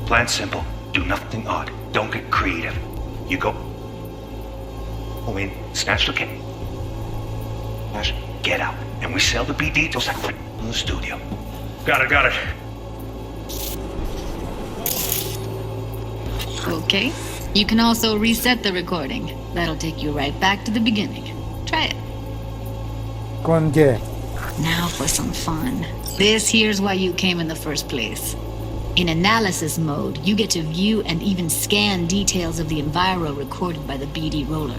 Plan simple. Do nothing odd. Don't get creative. You go in, snatch the cash, get out. And we sell the BD to psycho freaks from the studio. Got it. Okay. You can also reset the recording. That'll take you right back to the beginning. Try it. Con Y. Now for some fun. This here's why you came in the first place. In analysis mode, you get to view and even scan details of the enviro recorded by the BD roller.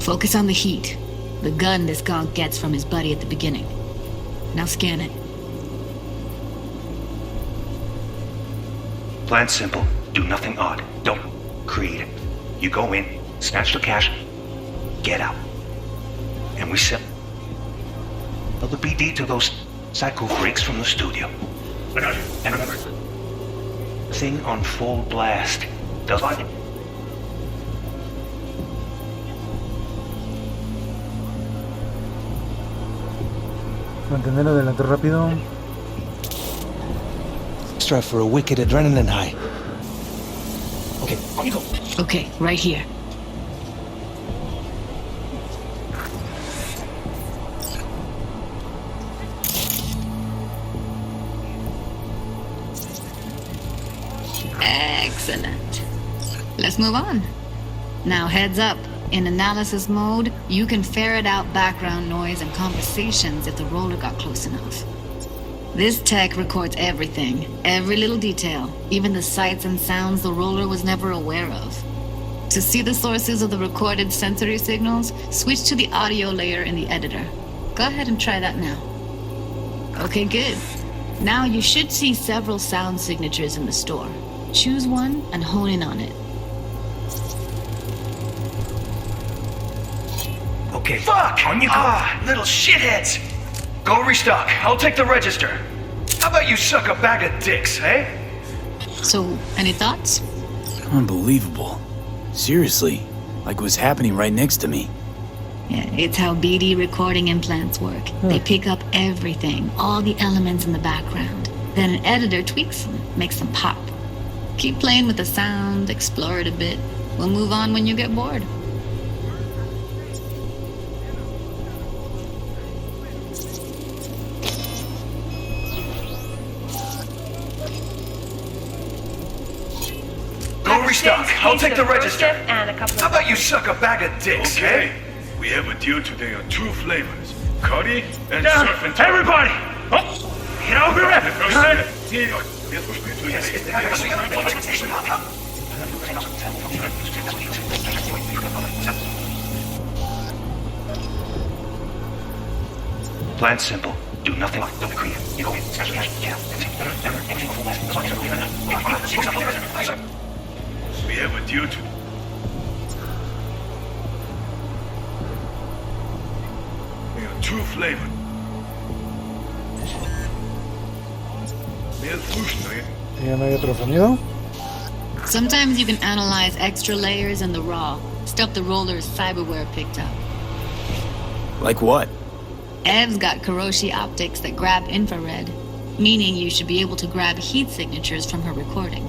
Focus on the heat, the gun this gonk gets from his buddy at the beginning. Now scan it. Plan simple. Do nothing odd. Don't create it. You go in, snatch the cash, get out. And we sell the BD to those psycho freaks from the studio. And remember, thing on full blast. Does it? Mantener adelante rápido. Extra for a wicked adrenaline high. Okay, on you go. Okay, right here. Excellent. Let's move on. Now heads up. In analysis mode, you can ferret out background noise and conversations if the roller got close enough. This tech records everything, every little detail, even the sights and sounds the roller was never aware of. To see the sources of the recorded sensory signals, switch to the audio layer in the editor. Go ahead and try that now. Okay, good. Now you should see several sound signatures in the store. Choose one and hone in on it. Okay. Fuck! On you go. Little shitheads! Go restock. I'll take the register. How about you suck a bag of dicks, eh? So, any thoughts? Unbelievable. Seriously, like it was happening right next to me. Yeah, it's how BD recording implants work. They pick up everything, all the elements in the background. Then an editor tweaks them, makes them pop. Keep playing with the sound, explore it a bit. We'll move on when you get bored. Go restock. I'll take the register. How about you suck a bag of dicks, Okay. We have a deal today on 2 flavors. Curry and Down. surf and Everybody! Oh. Get over Plan simple. Do nothing. Don't create. You go in. we have a deal today. We have 2 flavors. Mehr Frühstück. Ya no hay otro sonido. Sometimes you can analyze extra layers in the raw, stuff the roller's cyberware picked up. Like what? Ev's got Kiroshi optics that grab infrared, meaning you should be able to grab heat signatures from her recording.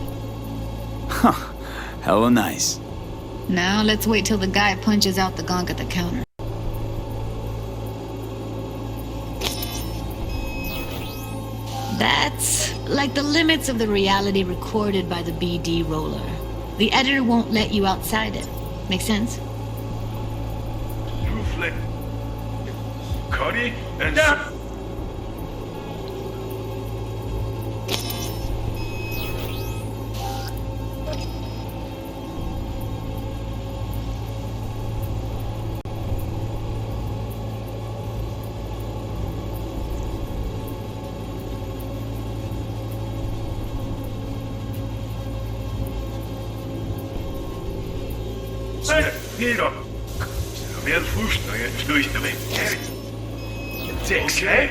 Huh. Hella nice. Now let's wait till the guy punches out the gonk at the counter. That's like the limits of the reality recorded by the BD roller. The editor won't let you outside it. Make sense? 2 flavors. Curry and Down. Peter. Mehr Frühstück durch the way. Dicks, eh?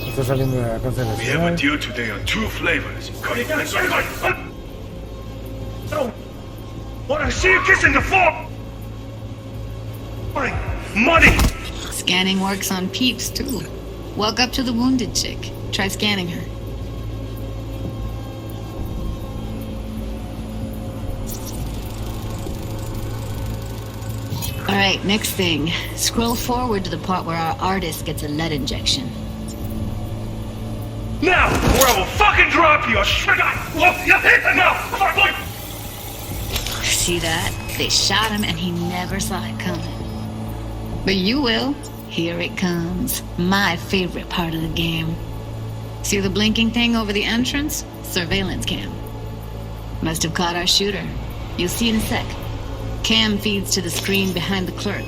Está saliendo de la We have a cancelación. deal today on 2 flavors. Curry and surf and No. Want to see you kissing the floor? Money! Scanning works on peeps, too. Walk up to the wounded chick. Try scanning her. Alright, next thing. Scroll forward to the part where our artist gets a lead injection. Now, or I will fucking drop you! Now! See that? They shot him and he never saw it coming. But you will. Here it comes. My favorite part of the game. See the blinking thing over the entrance? Surveillance cam. Must have caught our shooter. You'll see in a sec. Cam feeds to the screen behind the clerk.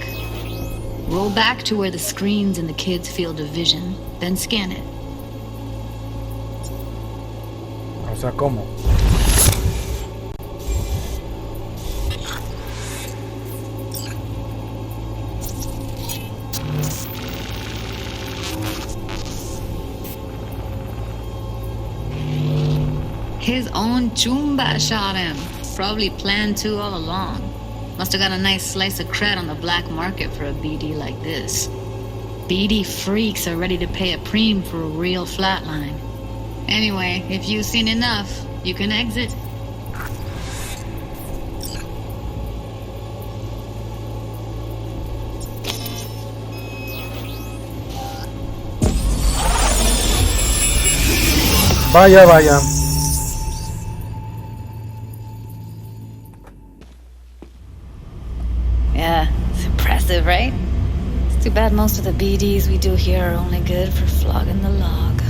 Roll back to where the screen's in the kid's field of vision, then scan it. O sea, ¿cómo? His own Chumba shot him. Probably planned to all along. Must have got a nice slice of cred on the black market for a BD like this. BD freaks are ready to pay a preem for a real flatline. Anyway, if you've seen enough, you can exit. Vaya, vaya. Yeah, it's impressive, right? It's too bad most of the BDs we do here are only good for flogging the log.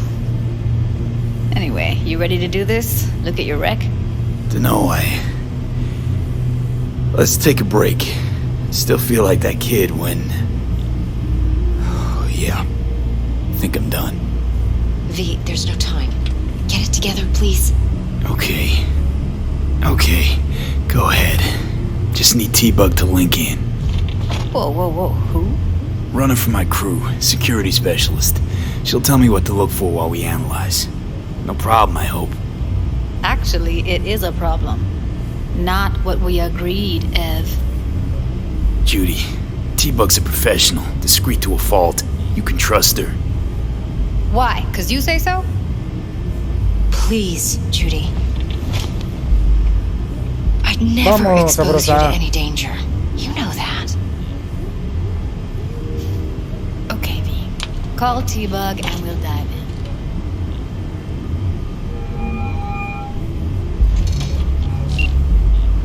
Anyway, you ready to do this? Look at your wreck? Dunno, Let's take a break. Still feel like that kid when... Oh, yeah. Think I'm done. V, there's no time. Get it together, please. Okay. Go ahead. Just need T-Bug to link in. Whoa, who? Running for my crew, security specialist. She'll tell me what to look for while we analyze. No problem, I hope. Actually, it is a problem. Not what we agreed, Ev. Judy, T-Bug's a professional, discreet to a fault. You can trust her. Why? 'Cause you say so? Please, Judy. I'd never expose you to any danger. You know that. Okay, V. Call T-Bug and we'll dive in.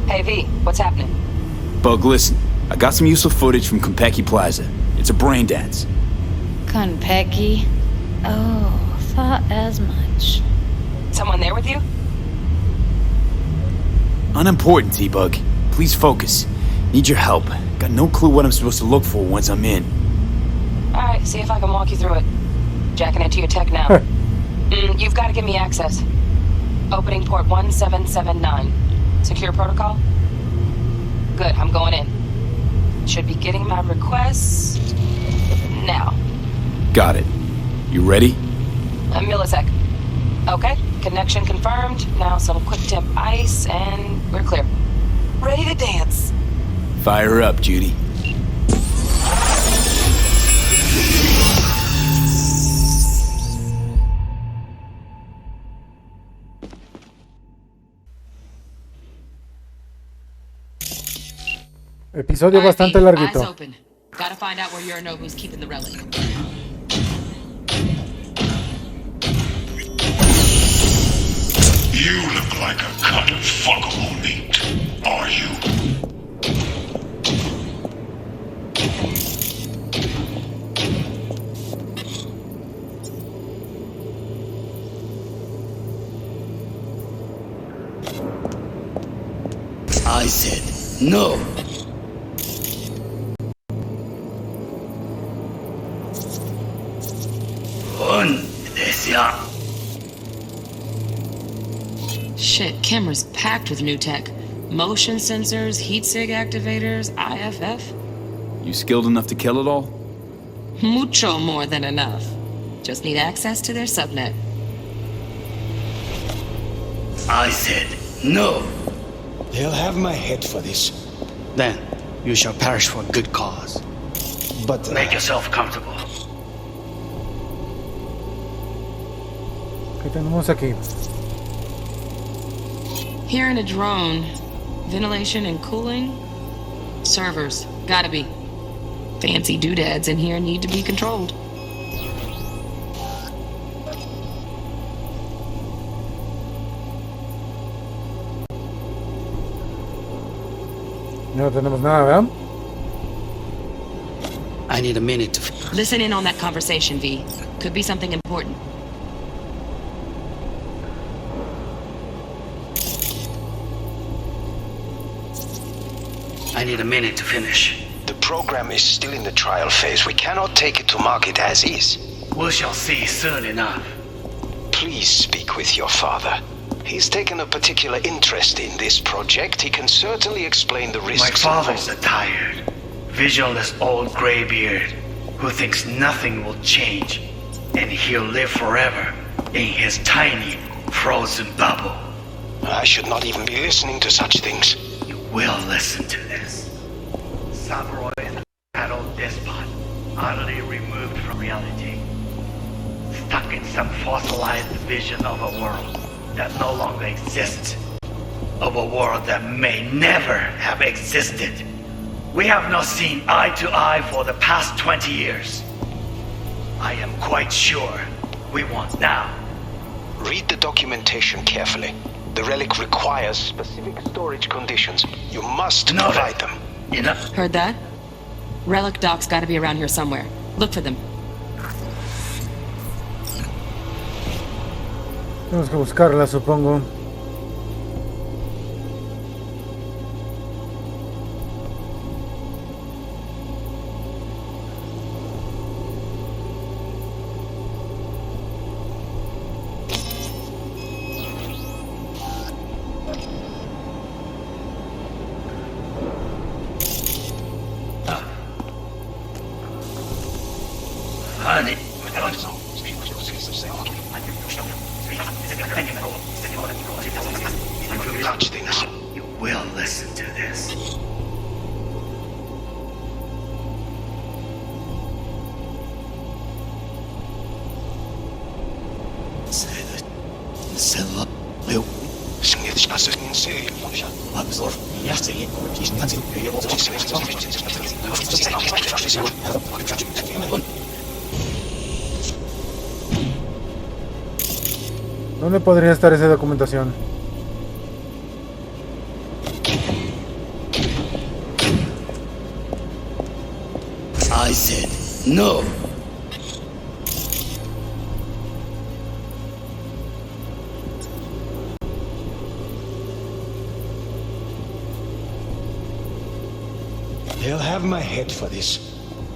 Hey, V, what's happening? Bug, listen. I got some useful footage from Konpeki Plaza. It's a brain dance. Konpeki? Oh, thought as much. Someone there with you? Unimportant, T-Bug. Please focus. Need your help. Got no clue what I'm supposed to look for once I'm in. Alright, see if I can walk you through it. Jacking into your tech now. You've got to give me access. Opening port 1779. Secure protocol? Good, I'm going in. Should be getting my request now. Got it. You ready? A millisec. Okay, connection confirmed. Now some quick temp ice and we're clear. Ready to dance. Fire up, Judy. Episodio bastante larguito. Eyes open. Gotta find out where Yorinobu's keeping the relic. You look like a cut of fuckable meat, are you? I said no. Shit, camera's packed with new tech. Motion sensors, heat sig activators, IFF. You skilled enough to kill it all? Mucho more than enough. Just need access to their subnet. I said no. They'll have my head for this. Then you shall perish for a good cause. But make yourself comfortable. ¿Qué tenemos aquí? Here in a drone. Ventilation and cooling. Servers. Gotta be. Fancy doodads in here need to be controlled. No tenemos nada, ¿verdad? I need a minute to... Listen in on that conversation, V. Could be something important. need a minute to finish. The program is still in the trial phase. We cannot take it to market as is. We shall see soon enough. Please speak with your father. He's taken a particular interest in this project. He can certainly explain the risks. My father's a tired, visionless old graybeard who thinks nothing will change, and he'll live forever in his tiny, frozen bubble. I should not even be listening to such things. You will listen to this. Samurai is a adult despot, utterly removed from reality, stuck in some fossilized vision of a world that no longer exists, of a world that may never have existed. We have not seen eye to eye for the past 20 years. I am quite sure we want now. Read the documentation carefully. The relic requires specific storage conditions. You must provide them. Enough. Heard that? Relic doc's gotta be around here somewhere. Look for them. Tenemos que buscarla, supongo. Honey. Touch things. You will listen to this. ¿Dónde podría estar esa documentación? I said no. They'll have my head for this.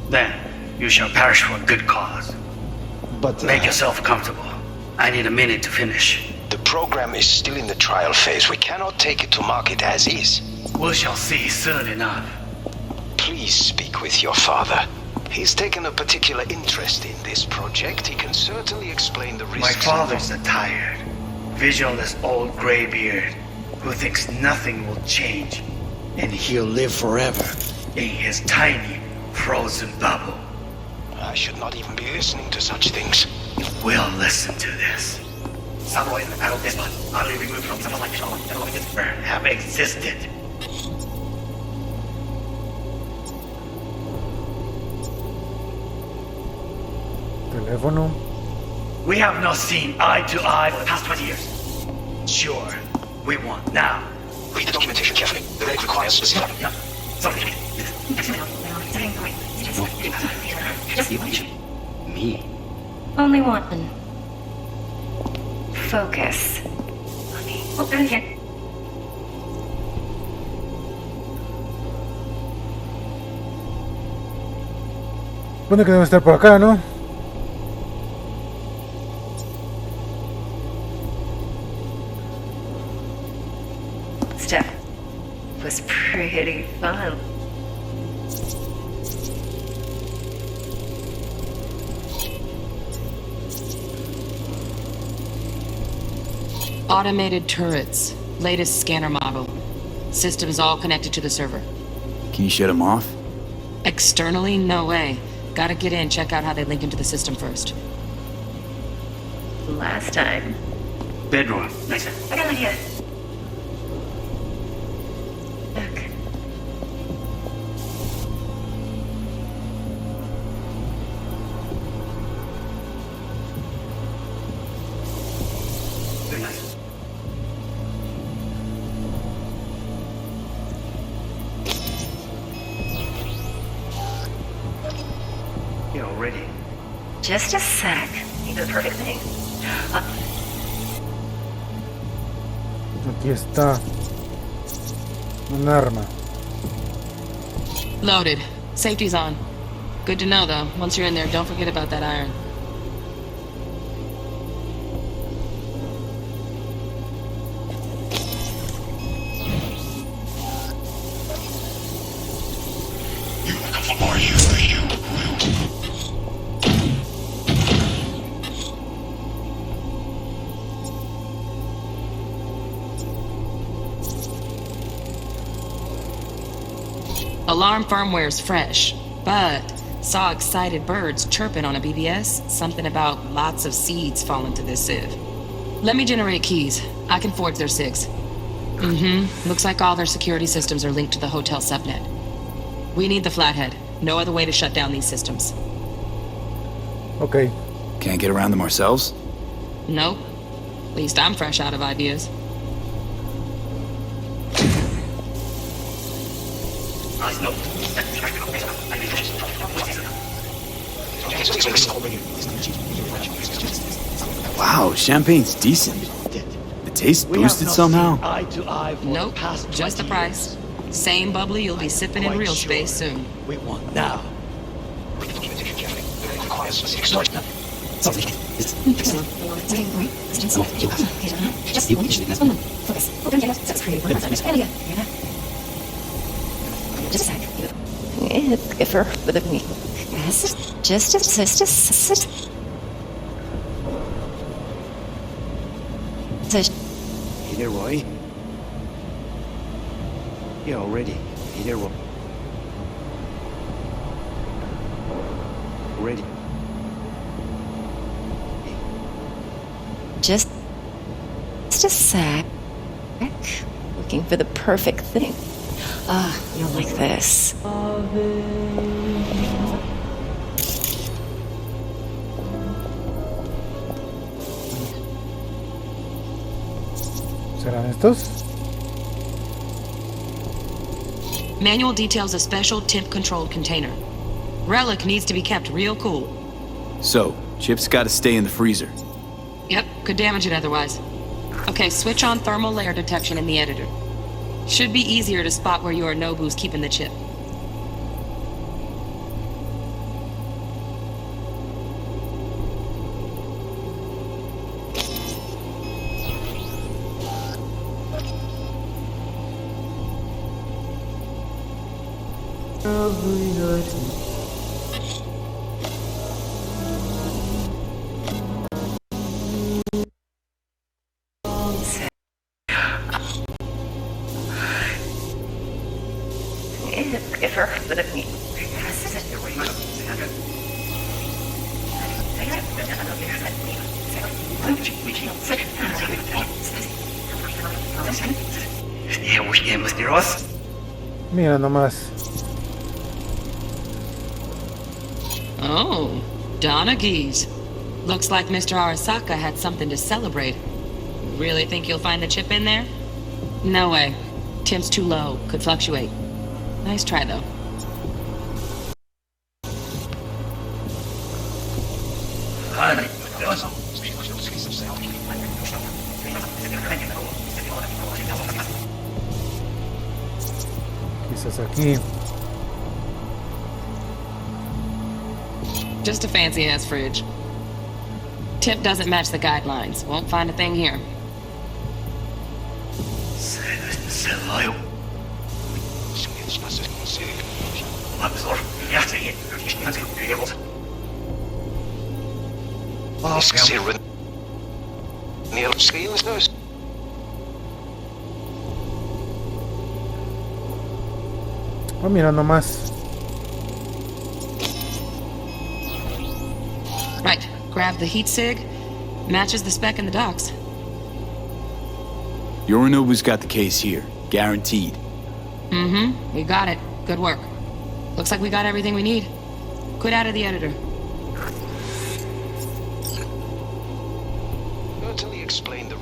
Then you shall perish for a good cause. But make yourself comfortable. I need a minute to finish. The program is still in the trial phase. We cannot take it to market as is. We shall see soon enough. Please speak with your father. He's taken a particular interest in this project. He can certainly explain the risks. My father's a tired, visionless old graybeard who thinks nothing will change, and he'll live forever in his tiny, frozen bubble. I should not even be listening to such things. You will listen to this. Samurai is an adult despot, utterly removed from civilization that will never have existed. Teléfono. We have not seen eye to eye for the past 20 years. Sure, we want now. Read the documentation carefully. The relic requires specific. Yeah. Something. Me? Only one. Focus. Open again. Bueno, que debe estar por acá, ¿no? Stuff was pretty fun. Automated turrets. Latest scanner model. Systems all connected to the server. Can you shut them off? Externally, no way. Gotta get in, check out how they link into the system first. Last time. Bedroom. Nice. I got an idea. Look. Very nice. You're ready. Just a sec. You do the perfect thing. Aquí está. Un arma. Loaded. Safety's on. Good to know, though. Once you're in there, don't forget about that iron. Alarm firmware's fresh, but saw excited birds chirping on a BBS. Something about lots of seeds falling to this sieve. Let me generate keys. I can forge their SIGs. Looks like all their security systems are linked to the hotel subnet. We need the flathead. No other way to shut down these systems. Okay. Can't get around them ourselves? Nope. At least I'm fresh out of ideas. Wow, champagne's decent. The taste boosted somehow? Nope, just the price. Same bubbly you'll be sipping in real space soon. We want now. Hey there, Roy. Yeah, already. Hey there, Roy. Ready. Just a sec. Looking for the perfect thing. You'll like this. ¿Serán estos? Manual details a special temp-controlled container. Relic needs to be kept real cool. So, chips gotta stay in the freezer. Yep, could damage it otherwise. Okay, switch on thermal layer detection in the editor. Should be easier to spot where your Nobu's keeping the chip. Mira nomás. Oh, Donaghys. Looks like Mr. Arasaka had something to celebrate. Really think you'll find the chip in there? No way. Temp's too low. Could fluctuate. Nice try, though. Quizás aquí. Just a fancy-ass fridge. Tip doesn't match the guidelines. Won't find a thing here. Oh, mira nomás. Right. Grab the heat sig. Matches the spec in the docks. Yorinobu's got the case here. Guaranteed. We got it. Good work. Looks like we got everything we need. Quit out of the editor.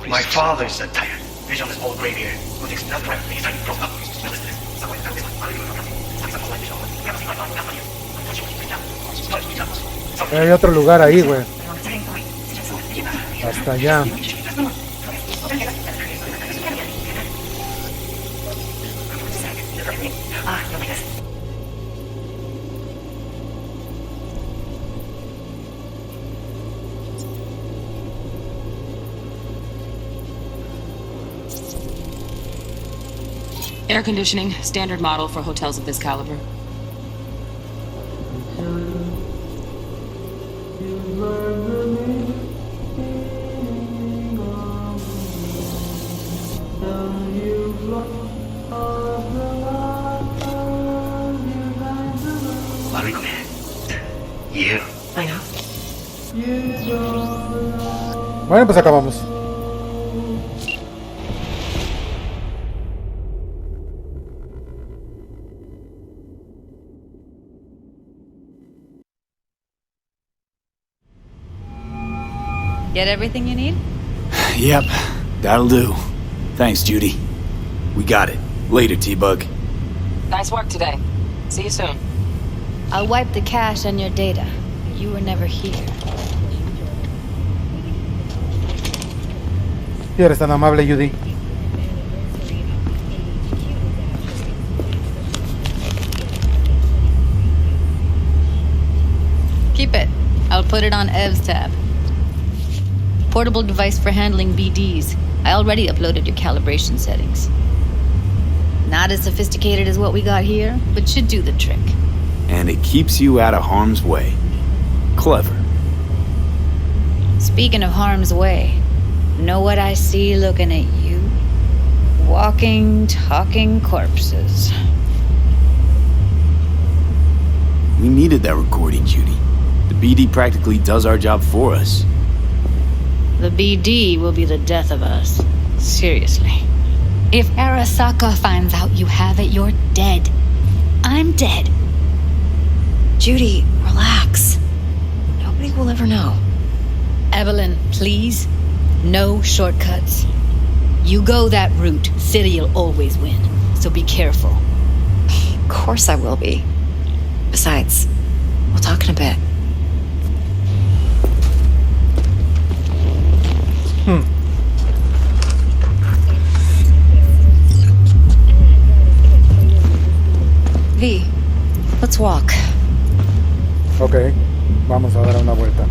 My father's a tyrant. Vision is all gray here. Hay otro lugar ahí, güey. Hasta allá. Air conditioning, standard model for hotels of this caliber. You. I know. Bueno, pues acabamos. Get everything you need? Yep, that'll do. Thanks, Judy. We got it. Later, T-Bug. Nice work today. See you soon. I'll wipe the cache on your data. You were never here. Si eres tan amable, Judy. Keep it. I'll put it on Ev's tab. Portable device for handling BDs. I already uploaded your calibration settings. Not as sophisticated as what we got here, but should do the trick. And it keeps you out of harm's way. Clever. Speaking of harm's way, know what I see looking at you? Walking, talking corpses. We needed that recording, Judy. The BD practically does our job for us. The BD will be the death of us. Seriously. If Arasaka finds out you have it, you're dead. I'm dead. Judy, relax. Nobody will ever know. Evelyn, please. No shortcuts. You go that route, City'll always win. So be careful. Of course I will be. Besides, we'll talk in a bit. V, let's walk. Ok, vamos a dar una vuelta.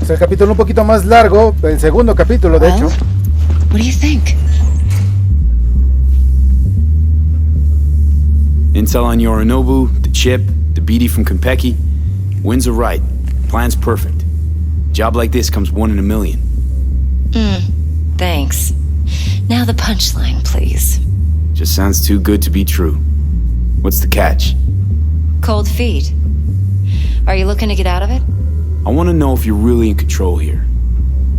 Es el capítulo un poquito más largo, el segundo capítulo, de hecho. What do you think? Intel on Yorinobu, the chip, the BD from Konpeki. Winds are right. Plan's perfect. Job like this comes 1 in a million. Thanks. Now the punchline, please. Just sounds too good to be true. What's the catch? Cold feet. Are you looking to get out of it? I want to know if you're really in control here.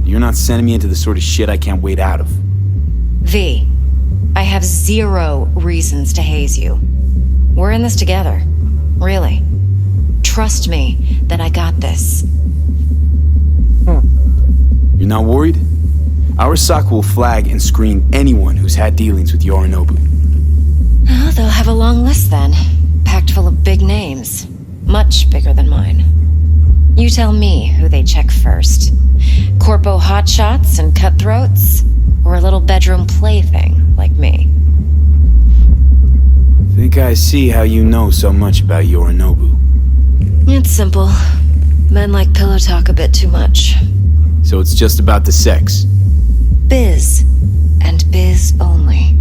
You're not sending me into the sort of shit I can't wait out of. V, I have 0 reasons to haze you. We're in this together. Really. Trust me that I got this. You're not worried? Arasaka will flag and screen anyone who's had dealings with Yorinobu. Oh, they'll have a long list then. Packed full of big names. Much bigger than mine. You tell me who they check first. Corpo hotshots and cutthroats? Or a little bedroom plaything like me? Think I see how you know so much about Yorinobu. It's simple. Men like pillow talk a bit too much. So it's just about the sex? Biz. And biz only.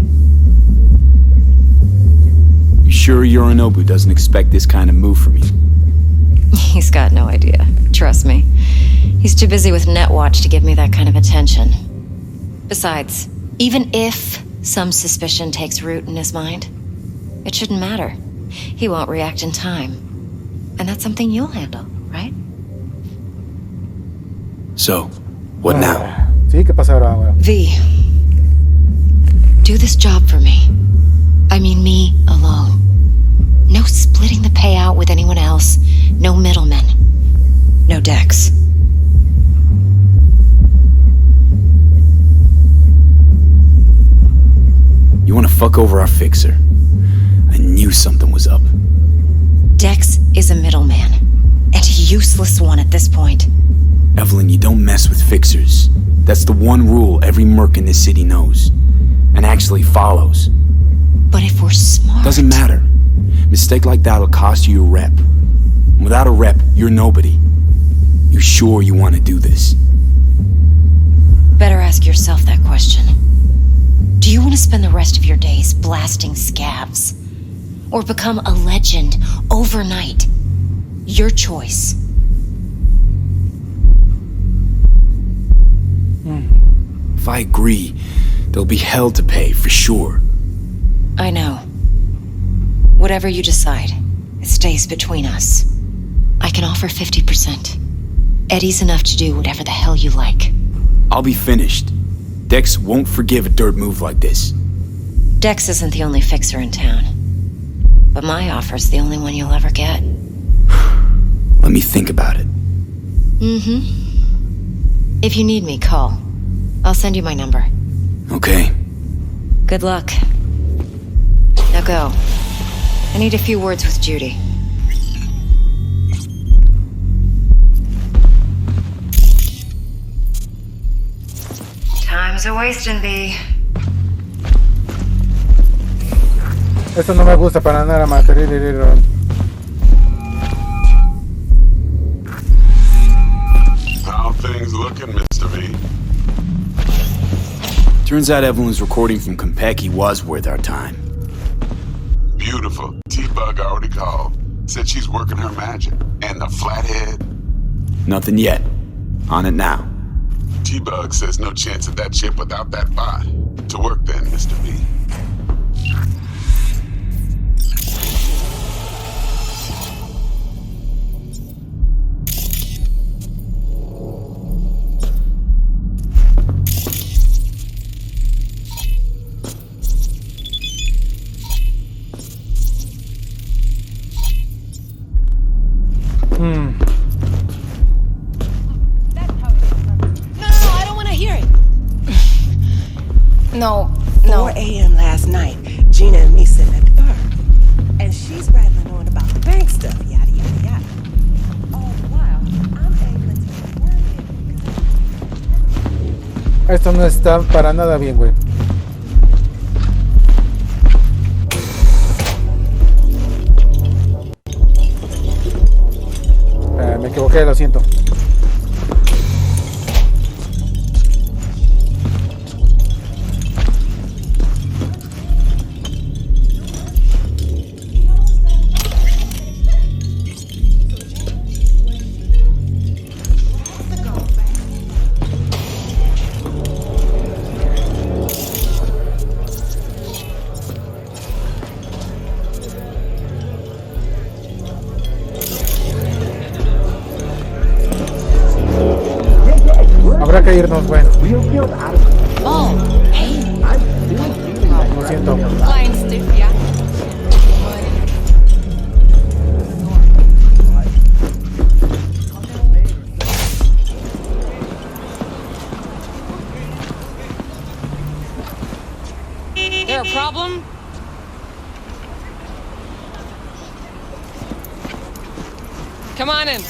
You sure Yorinobu doesn't expect this kind of move from you? He's got no idea. Trust me. He's too busy with Netwatch to give me that kind of attention. Besides, even if some suspicion takes root in his mind, it shouldn't matter. He won't react in time. And that's something you'll handle, right? So, what now? Sí, ¿qué pasa ahora? V, do this job for me. I mean me alone. No splitting the payout with anyone else. No middlemen. No decks. You want to fuck over our fixer? I knew something was up. Dex is a middleman. And a useless one at this point. Evelyn, you don't mess with fixers. That's the one rule every merc in this city knows. And actually follows. But if we're smart... Doesn't matter. Mistake like that'll cost you your rep. Without a rep, you're nobody. You sure you want to do this? Better ask yourself that question. Do you want to spend the rest of your days blasting scabs? Or become a legend overnight? Your choice. If I agree, there'll be hell to pay, for sure. I know. Whatever you decide, it stays between us. I can offer 50%. Eddie's enough to do whatever the hell you like. I'll be finished. Dex won't forgive a dirt move like this. Dex isn't the only fixer in town. But my offer's the only one you'll ever get. Let me think about it. Mm-hmm. If you need me, call. I'll send you my number. Okay. Good luck. Now go. I need a few words with Judy. Time's a-wasting, B. Esto no me gusta para nada, material. How things looking, Mr. V? Turns out Evelyn's recording from Konpeki was worth our time. Beautiful. T-Bug already called. Said she's working her magic. And the flathead? Nothing yet. On it now. T-Bug says no chance of that chip without that bot. To work then, Mr. V. No. 4 a.m. last night, Gina and me sitting at the bar. And she's rattling on about the bank stuff, yada, yada, yada. All the while, I'm able to Esto no está para nada bien, güey. Me equivoqué, lo siento. Habrá que irnos, güey. Oh, hey. Lo siento. Flying stiff, yeah. There a problem? Come on in.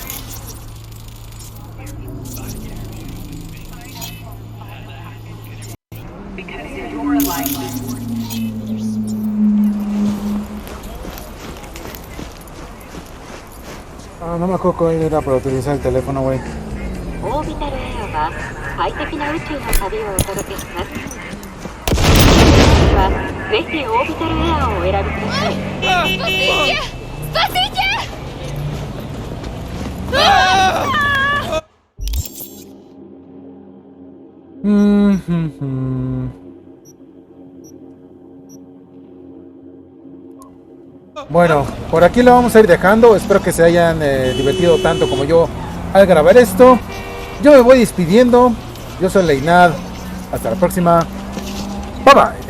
No me acuerdo cómo era para utilizar el teléfono, güey. Bueno, por aquí lo vamos a ir dejando. Espero que se hayan divertido tanto como yo al grabar esto. Yo me voy despidiendo. Yo soy Leinad. Hasta la próxima. Bye bye.